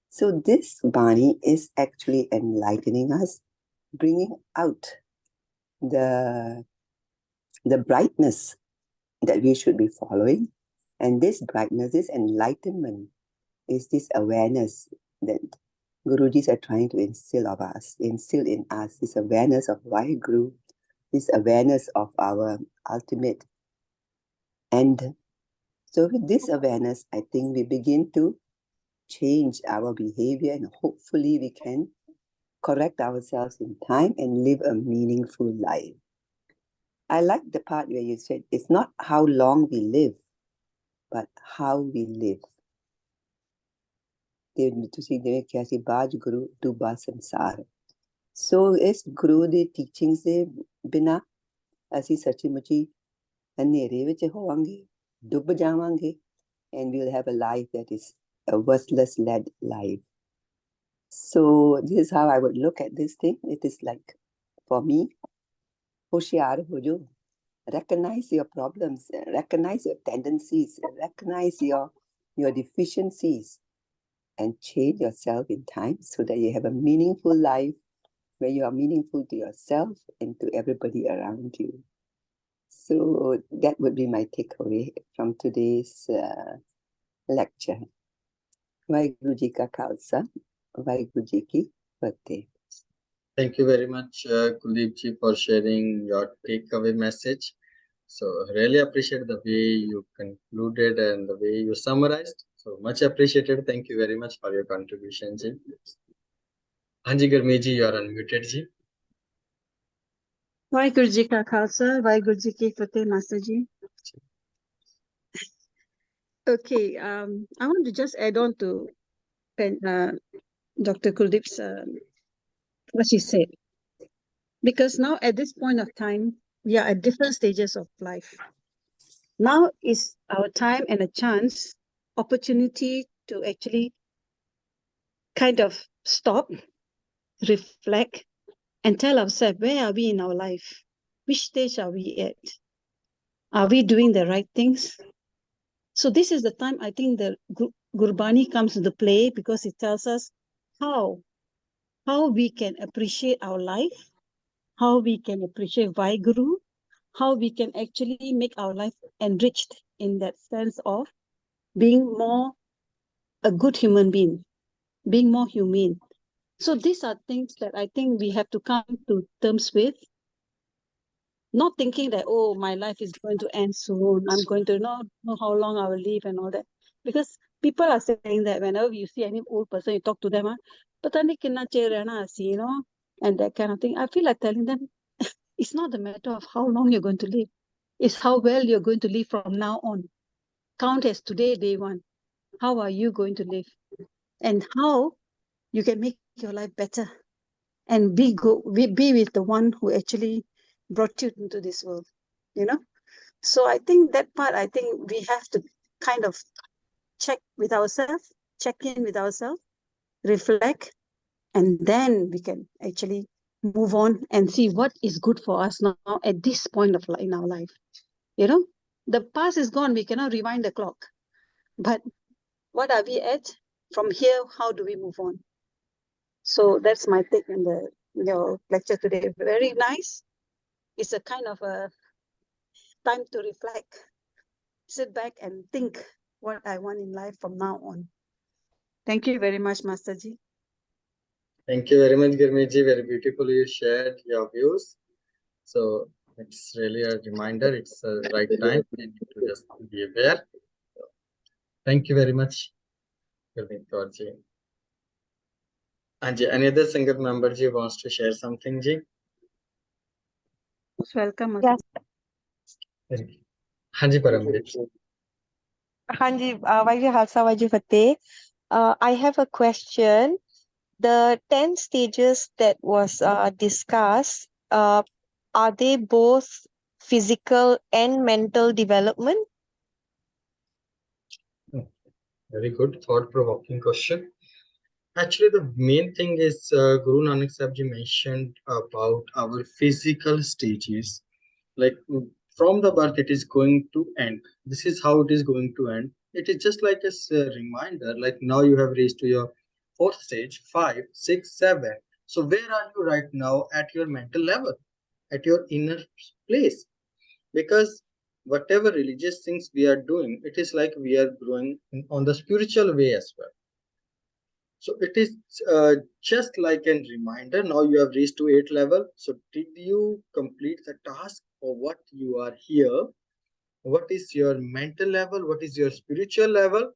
So this Bani is actually enlightening us, bringing out the brightness that we should be following. And this brightness, this enlightenment, is this awareness that Gurujis are trying to instill in us, this awareness of Vaheguru, this awareness of our ultimate end. So with this awareness, I think we begin to change our behavior and hopefully we can correct ourselves in time and live a meaningful life. I like the part where you said it's not how long we live, but how we live. ਤੁਸੀਂ ਜਿਵੇਂ ਕਿਹਾ ਸੀ ਬਾਜ ਗੁਰੂ ਡੁੱਬਾ ਸੰਸਾਰ ਸੋ ਇਸ ਗੁਰੂ ਦੇ teachings ਦੇ ਬਿਨਾ ਅਸੀਂ ਸੱਚੀ ਮੁੱਚੀ ਹਨੇਰੇ ਵਿੱਚ ਹੋਵਾਂਗੇ ਡੁੱਬ ਜਾਵਾਂਗੇ and we'll have a life that is a worthless led life. So this is how I would look at this thing. It is like, for me, होशियार हो जो, recognize your problems, recognize your tendencies, recognize your deficiencies, and change yourself in time so that you have a meaningful life where you are meaningful to yourself and to everybody around you. So that would be my takeaway from today's lecture. Vaheguru Ji Ka Khalsa, Vaheguru Ji Ki Fateh. Thank you very much, Kuldeep Ji, for sharing your takeaway message. So really appreciate the way you concluded and the way you summarized. So much appreciated. Thank you very much for your contribution, Ji. Hanji Gurmeet Ji, you are unmuted, Ji. Vaheguru Ji Ka Khalsa, Vaheguru Ji Ki Fateh, Master Ji. Okay, I want to just add on to Dr. Kuldeep's what she said. Because now at this point of time, we are at different stages of life. Now is our time and a chance, opportunity to actually kind of stop, reflect, and tell ourselves, where are we in our life? Which stage are we at? Are we doing the right things? So this is the time I think the Gurbani comes into play because it tells us how we can appreciate our life, how we can appreciate Vaheguru, how we can actually make our life enriched in that sense of being more a good human being, being more humane. So these are things that I think we have to come to terms with, not thinking that, oh, my life is going to end soon. I'm going to not know how long I will live and all that. Because people are saying that whenever you see any old person, you talk to them, "Pata nahi kinna chair rehna hai," you know, and that kind of thing. I feel like telling them, it's not a matter of how long you're going to live. It's how well you're going to live from now on. Count as today, day one. How are you going to live? And how you can make your life better and be with the one who actually brought you into this world, you know. So I think that part, I think we have to kind of check in with ourselves, reflect, and then we can actually move on and see what is good for us now at this point of in our life. You know, the past is gone, we cannot rewind the clock, but what are we at from here? How do we move on? So that's my take on your lecture today. Very nice. It's a kind of a time to reflect, sit back and think what I want in life from now on. Thank you very much, Masterji. Thank you very much, Gurmeet-ji. Very beautifully you shared your views. So it's really a reminder. It's the right time. We need to just be aware. So, thank you very much, Gurmeet Kaur-ji. And any other Sangat member ji wants to share something, ji? Most welcome. Yes. Hanji Paramjit. Hanji, Vajji Halsa, Vajji Fateh. I have a question. The 10 stages that was discussed, are they both physical and mental development? Very good, thought-provoking question. Actually, the main thing is Guru Nanak Sahib Ji mentioned about our physical stages. Like from the birth, it is going to end. This is how it is going to end. It is just like a reminder. Like now you have reached to your fourth stage, 5, 6, 7. So where are you right now at your mental level, at your inner place? Because whatever religious things we are doing, it is like we are growing on the spiritual way as well. So it is just like a reminder. Now you have reached to 8th level. So did you complete the task, or what you are here? What is your mental level? What is your spiritual level?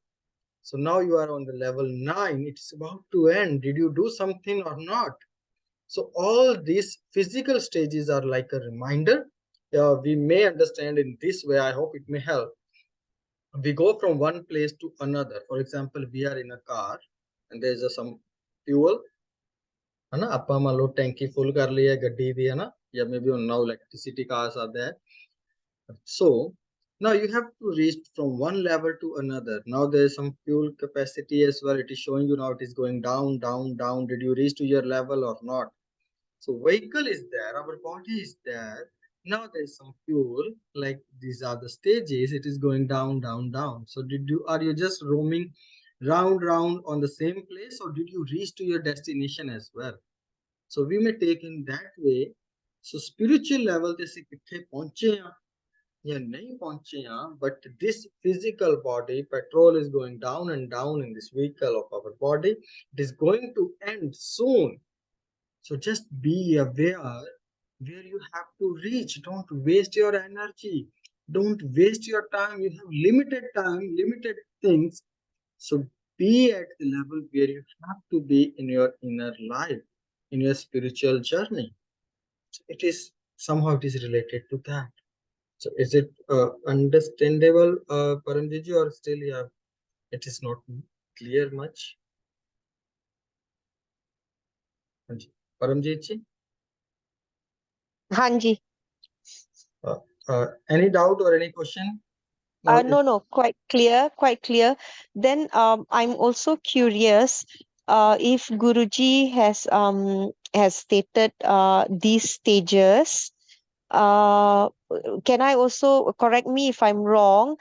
So now you are on the level 9. It's about to end. Did you do something or not? So all these physical stages are like a reminder. We may understand in this way. I hope it may help. We go from one place to another. For example, we are in a car and there is some fuel, है ना, ਆਪਾਂ ਮੰਨ ਲਓ ਟੈਂਕੀ ਫੁੱਲ ਕਰ ਲਈ ਹੈ ਗੱਡੀ ਦੀ, ਹੈ ਨਾ, ਜਾਂ maybe now electricity cars are there. So now you have to reach from one level to another. Now there is some fuel capacity as well. It is showing you now it is going down, down, down. Did you reach to your level or not? So vehicle is there, our body is there. Now there is some fuel, like these are the stages. It is going down, down, down. So are you just roaming round on the same place, or did you reach to your destination as well? So we may take in that way. So spiritual level they say kithe pahunche ha ya nahi pahunche ha, but this physical body, petrol is going down and down in this vehicle of our body. It is going to end soon. So just be aware where you have to reach. Don't waste your energy. Don't waste your time. You have limited time, limited things. So be at the level where you have to be in your inner life, in your spiritual journey. So it is somehow it is related to that. So is it understandable, Paramjiji, or still it is not clear much? Paramjiji? Hanji. Any doubt or any question? No, quite clear. Then I'm also curious if Guruji has stated these stages. Can I also correct me if I'm wrong?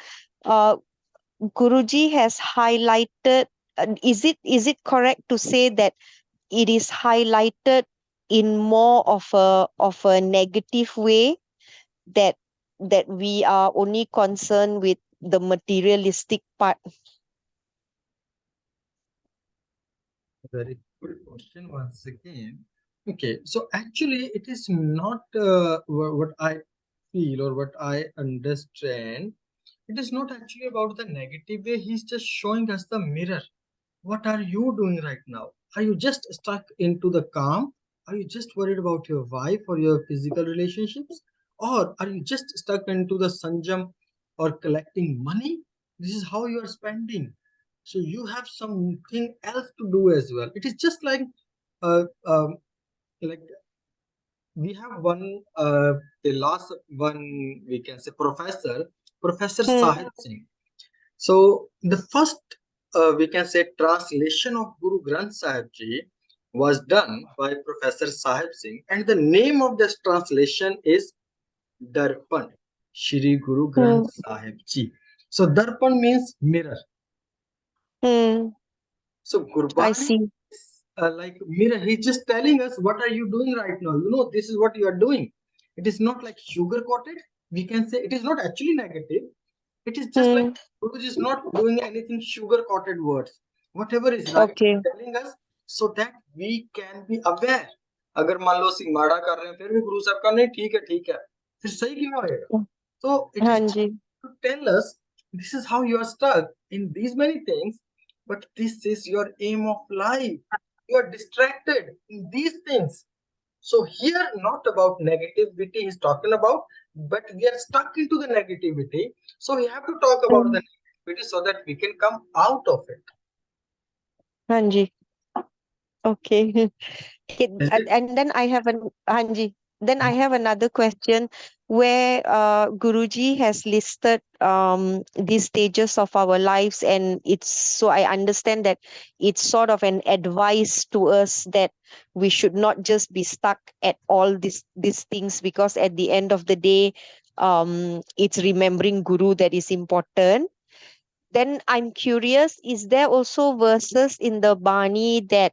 Guruji has highlighted. Is it correct to say that it is highlighted in more of a negative way, that we are only concerned with the materialistic part? Very good question once again. Okay, so actually, it is not what I feel or what I understand. It is not actually about the negative way. He's just showing us the mirror. What are you doing right now? Are you just stuck into the calm? Are you just worried about your wife or your physical relationships? Or are you just stuck into the sanjam or collecting money? This is how you are spending. So you have something else to do as well. It is just uh, um, like we have one the last one, we can say, Professor Sahib Singh. So the first, we can say, translation of Guru Granth Sahib Ji was done by Professor Sahib Singh, and the name of this translation is Darpan, Shri Guru Granth Sahib Ji. So Darpan means mirror. So I Gurbani see. is like mirror. He's just telling us what are you doing right now. You know, this is what you are doing. It is not like sugar coated. We can say it is not actually negative. It is just like Guru is not doing anything sugar coated words. Whatever is right, Okay. telling us so that we can be aware. अगर मान लो सिंघाड़ा कर रहे हैं फिर भी गुरु साहब का नहीं ठीक है फिर सही क्यों होएगा? So it is Hanji. to tell us this is how you are stuck in these many things, but this is your aim of life. You are distracted in these things. So here, not about negativity he's talking about, but we are stuck into the negativity. So we have to talk about the negativity so that we can come out of it. Hanji. Okay. Is it? And then I have Hanji. Then I have another question where Guruji has listed these stages of our lives, and it's so I understand that it's sort of an advice to us that we should not just be stuck at all these things, because at the end of the day, it's remembering Guru that is important. Then I'm curious, is there also verses in the Bani that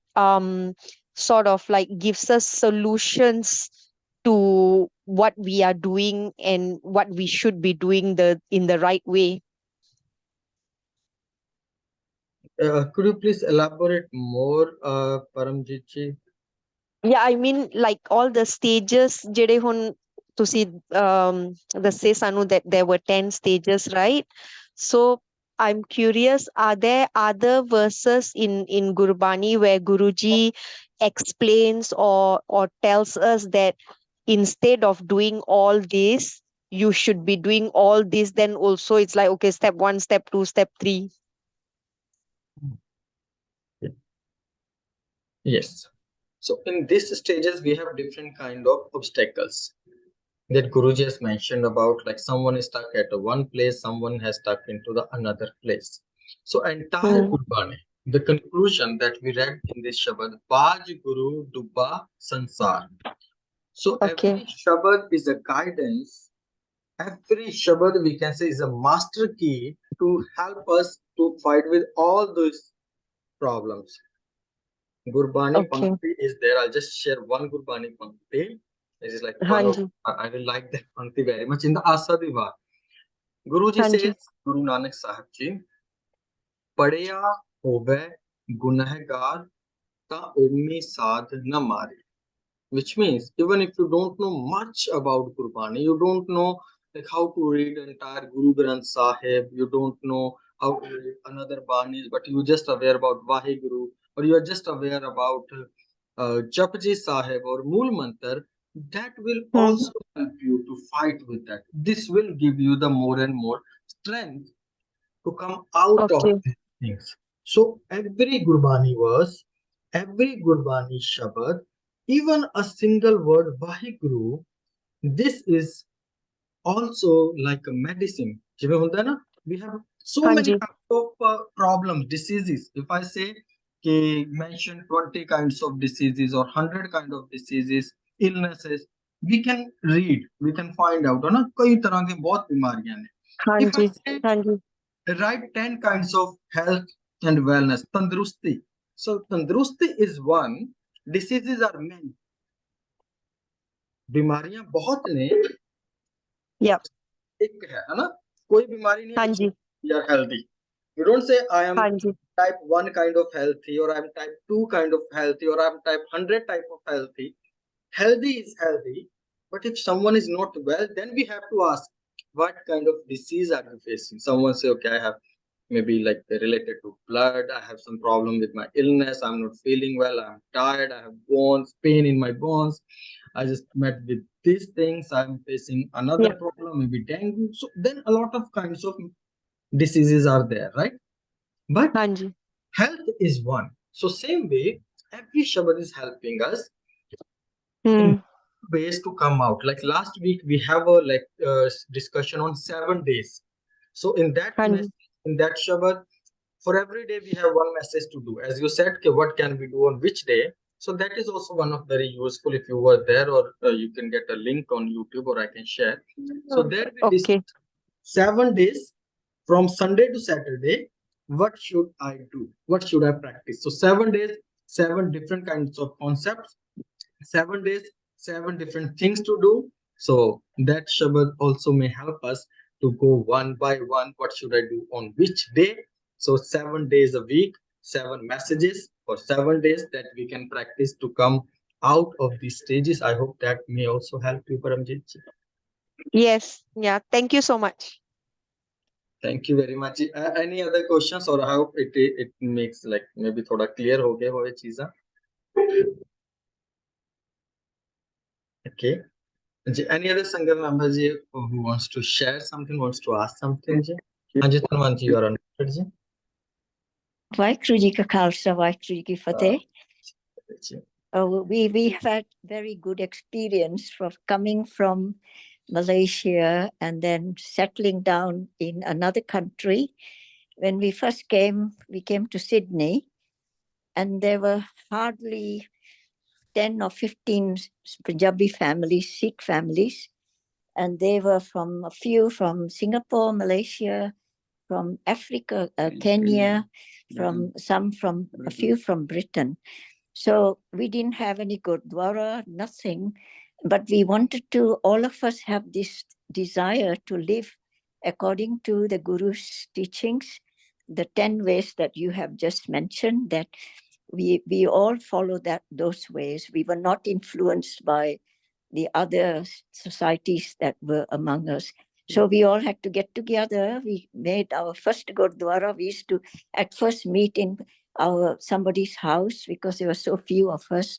sort of like gives us solutions to what we are doing and what we should be doing in the right way? Could you please elaborate more, Paramjit ji? Yeah, I mean, like all the stages, ਜਿਹੜੇ ਹੁਣ ਤੁਸੀਂ ਦੱਸੇ ਸਾਨੂੰ that there were 10 stages, right? So I'm curious, are there other verses in Gurbani where Guruji explains or tells us that instead of doing all this, you should be doing all this? Then also it's like, okay, step 1, step 2, step 3. Yes. So in these stages, we have different kind of obstacles that Guruji has mentioned about, like someone is stuck at one place, someone has stuck into the another place. So entire Gurbani, the conclusion that we read in this Shabad, Baj Guru Dubba Sansar. So Okay. every Shabad is a guidance. Every Shabad, we can say, is a master key to help us to fight with all those problems. Gurbani Okay. Pankti is there. I'll just share one Gurbani Pankti. This is like one of, Hanji. I will like that Pankti very much. In the Asadiva, Guruji Hanji. says, Guru Nanak Sahib Ji, Padya hove gunahgar ta ummi saadh na mare. Which means even if you don't know much about Gurbani, you don't know like how to read entire Guru Granth Sahib, you don't know how to read another Banis, but you just aware about Vaheguru, or you are just aware about Japji Sahib or Mool Mantar, that will also help you to fight with that. This will give you the more and more strength to come out of Okay. these things. So every Gurbani verse, every Gurbani Shabad, even a single word Vaheguru, this is also like a medicine. ਜਿਵੇਂ ਹੁੰਦਾ ਨਾ, we have so many Hanji. kinds of problems, diseases. If I say mention 20 kinds of diseases or 100 kind of diseases, illnesses, we can read, we can find out है ना, कई तरह के बहुत बीमारियां हैं. If I Hanji. say Hanji. write 10 kinds of health and wellness, tandrusti. So tandrusti is one, diseases are many. बीमारियां बहुत ने, Yep. एक है ना, कोई बीमारी नहीं है Hanji. we are healthy. You don't say I am Hanji. type 1 kind of healthy, or I'm type 2 kind of healthy, or I'm type 100 type of healthy. Healthy is healthy, but if someone is not well, then we have to ask what kind of disease are you facing. Someone say, okay, I have maybe like related to blood, I have some problem with my illness, I'm not feeling well, I'm tired, I have bones pain in my bones, I just met with these things, I'm facing another Yeah. problem, maybe dengue. So then a lot of kinds of diseases are there, right? But Hanji. health is one. So same way, every Shabad is helping us in Hmm. ways to come out. Like last week, we have a discussion on 7 days. So in that Hanji. in that Shabad, for every day we have one message to do. As you said, okay, what can we do on which day? So that is also one of very useful if you were there, or you can get a link on YouTube, or I can share. So there we Okay. 7 days from Sunday to Saturday. What should I do? What should I practice? So 7 days, 7 different kinds of concepts. 7 days, 7 different things to do. So that Shabad also may help us to go one by one. What should I do on which day? So 7 days a week, 7 messages for 7 days that we can practice to come out of these stages. I hope that may also help you, Paramjit. Yes. Yeah. Thank you so much. Thank you very much. Any other questions, or how it makes like maybe thoda clear हो गया वो चीज़ा? Okay. Ji, any other Sangha member ji who wants to share something, wants to ask something ji? Anji Tanwan ji, you are unmuted ji. Vaiguru Ji Ka Khalsa, Vaiguru Ji Ki Fateh. Ji. We have had very good experience of coming from Malaysia and then settling down in another country. When we first came, we came to Sydney, and there were hardly 10 or 15 Punjabi families, Sikh families, and they were from a few from Singapore, Malaysia, from Africa, Kenya, from a few from Britain. So we didn't have any Gurdwara, nothing, but we wanted to, all of us have this desire to live according to the Guru's teachings, the 10 ways that you have just mentioned, that we all follow those ways. We were not influenced by the other societies that were among us. So we all had to get together. We made our first Gurdwara. We used to at first meet in somebody's house because there were so few of us.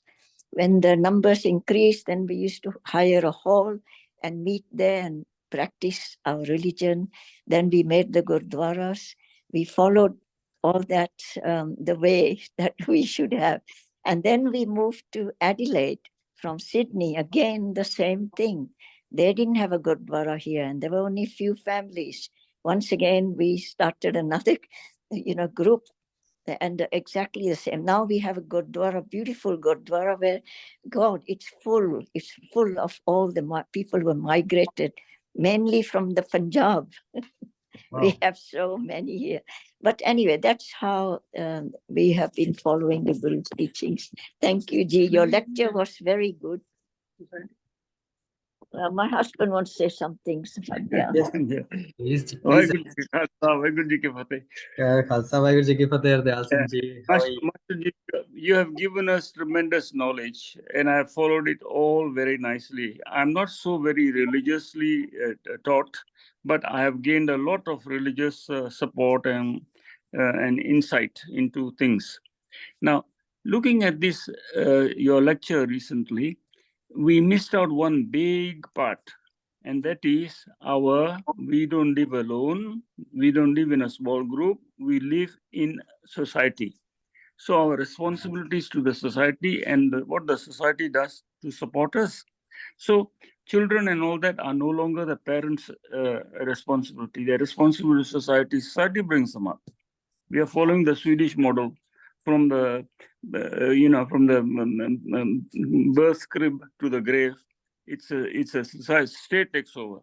When the numbers increased, then we used to hire a hall and meet there and practice our religion. Then we made the Gurdwaras. We followed all that the way that we should have. And then we moved to Adelaide from Sydney. Again, the same thing. They didn't have a Gurdwara here, and there were only few families. Once again, we started another, group, and exactly the same. Now we have a Gurdwara, beautiful Gurdwara, where God, it's full of all the people who were migrated, mainly from the Punjab. Wow. We have so many here. But anyway, that's how we have been following the Guru's teachings. Thank you, Ji. Your lecture was very good. My husband wants to say something. Yeah. Please ji, please. Vaiguru Ji Ka Khalsa, Vaiguru Ji Ki Fateh. Khalsa Vaheguru ji ki fateh. Dayal Singh ji, how are you? Master Ji, you have given us tremendous knowledge, and I have followed it all very nicely. I'm not so very religiously taught, but I have gained a lot of religious support and insight into things. Now, looking at this, your lecture recently, we missed out one big part, and that is we don't live alone, we don't live in a small group, we live in society. So our responsibilities to the society and what the society does to support us. So children and all that are no longer the parents' responsibility. They're responsible to society. Society brings them up. We are following the Swedish model from the birth crib to the grave. It's a society. State takes over.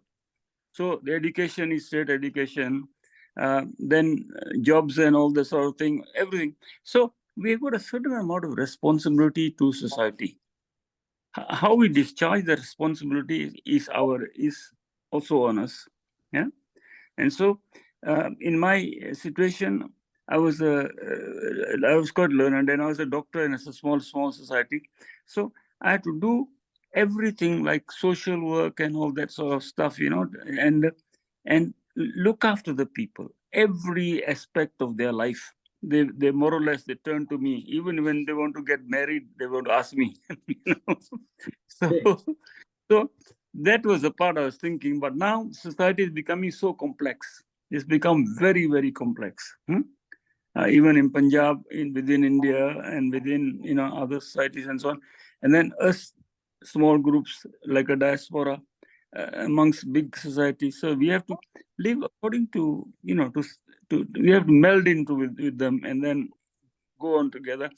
So the education is state education, then jobs and all this sort of thing, everything. So we've got a certain amount of responsibility to society. How we discharge the responsibility is also on us. Yeah. And so In my situation, I was quite learned, and I was a doctor in a small society. So I had to do everything like social work and all that sort of stuff, and look after the people, every aspect of their life. They more or less they turn to me. Even when they want to get married, they want to ask me. So that was the part I was thinking. But now society is becoming so complex. It's become very, very complex. Even in Punjab, within India, and within other societies and so on. And then us small groups like a diaspora amongst big societies. So we have to live according to we have to meld into with them and then go on together.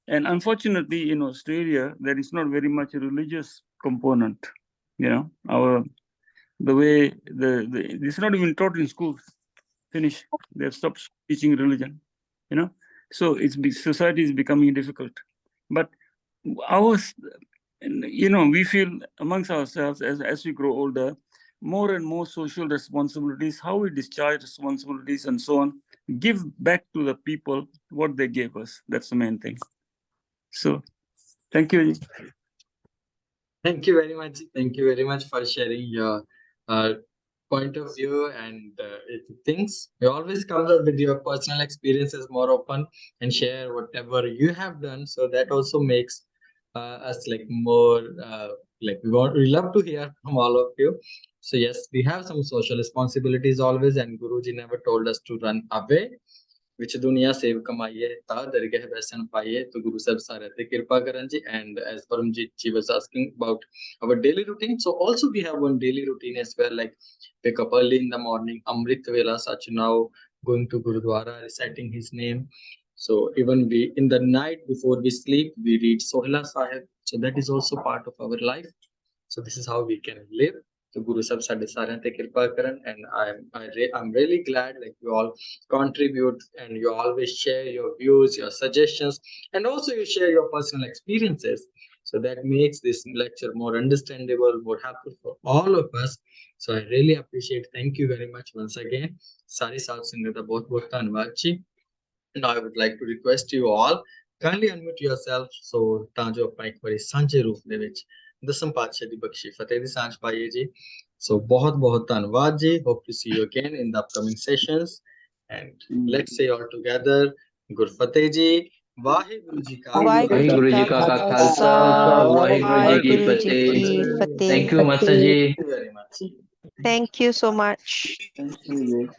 And unfortunately, in Australia, there is not very much a religious component. The way it's not even taught in schools. Finish. They've stopped teaching religion. So society is becoming difficult. But we feel amongst ourselves as we grow older, more and more social responsibilities, how we discharge responsibilities and so on, give back to the people what they gave us. That's the main thing. So thank you. Thank you very much. Thank you very much for sharing your point of view and things. You always come up with your personal experiences more open and share whatever you have done. So that also makes us like more we love to hear from all of you. So yes, we have some social responsibilities always, and Guruji never told us to run away. विच दुनिया save कमाइए ता दरगाह बैसन पाइए तो गुरु साहब सारे ते कृपा करण जी. And as Paramjit ji was asking about our daily routine, so also we have one daily routine as well, like wake up early in the morning, Amrit Vela such now, going to Gurdwara, reciting his name. So even we in the night before we sleep we read Sohila Sahib, so that is also part of our life. So this is how we can live. So Guru Sahib ਸਾਡੇ ਸਾਰਿਆਂ ਤੇ ਕਿਰਪਾ ਕਰਨ, and I'm really glad like you all contribute and you always share your views, your suggestions, and also you share your personal experiences. So that makes this lecture more understandable, more helpful for all of us. So I really appreciate. Thank you very much once again. Sari Saat Singh da bahut bahut ਧੰਨਵਾਦ ਜੀ. Now I would like to request you all kindly unmute yourself so ਤਾਂ ਜੋ ਆਪਾਂ ਇੱਕ ਵਾਰੀ ਸਾਂਝੇ ਰੂਪ ਦੇ ਵਿੱਚ ਦਸਮ ਪਾਤਸ਼ਾਹ ਦੀ ਬਖਸ਼ੀ ਫਤਿਹ ਦੀ ਸਾਂਝ ਪਾਈਏ ਜੀ. So ਬਹੁਤ ਬਹੁਤ ਧੰਨਵਾਦ ਜੀ. Hope to see you again in the upcoming sessions, and let's say all together Gurfateh ਜੀ. ਵਾਹਿਗੁਰੂ ਜੀ ਕਾ ਵਾਹਿਗੁਰੂ ਜੀ ਕਾ ਖਾਲਸਾ ਵਾਹਿਗੁਰੂ ਜੀ ਕੀ ਫਤਿਹ. Thank you, Master ji. Thank you so much. Thank you.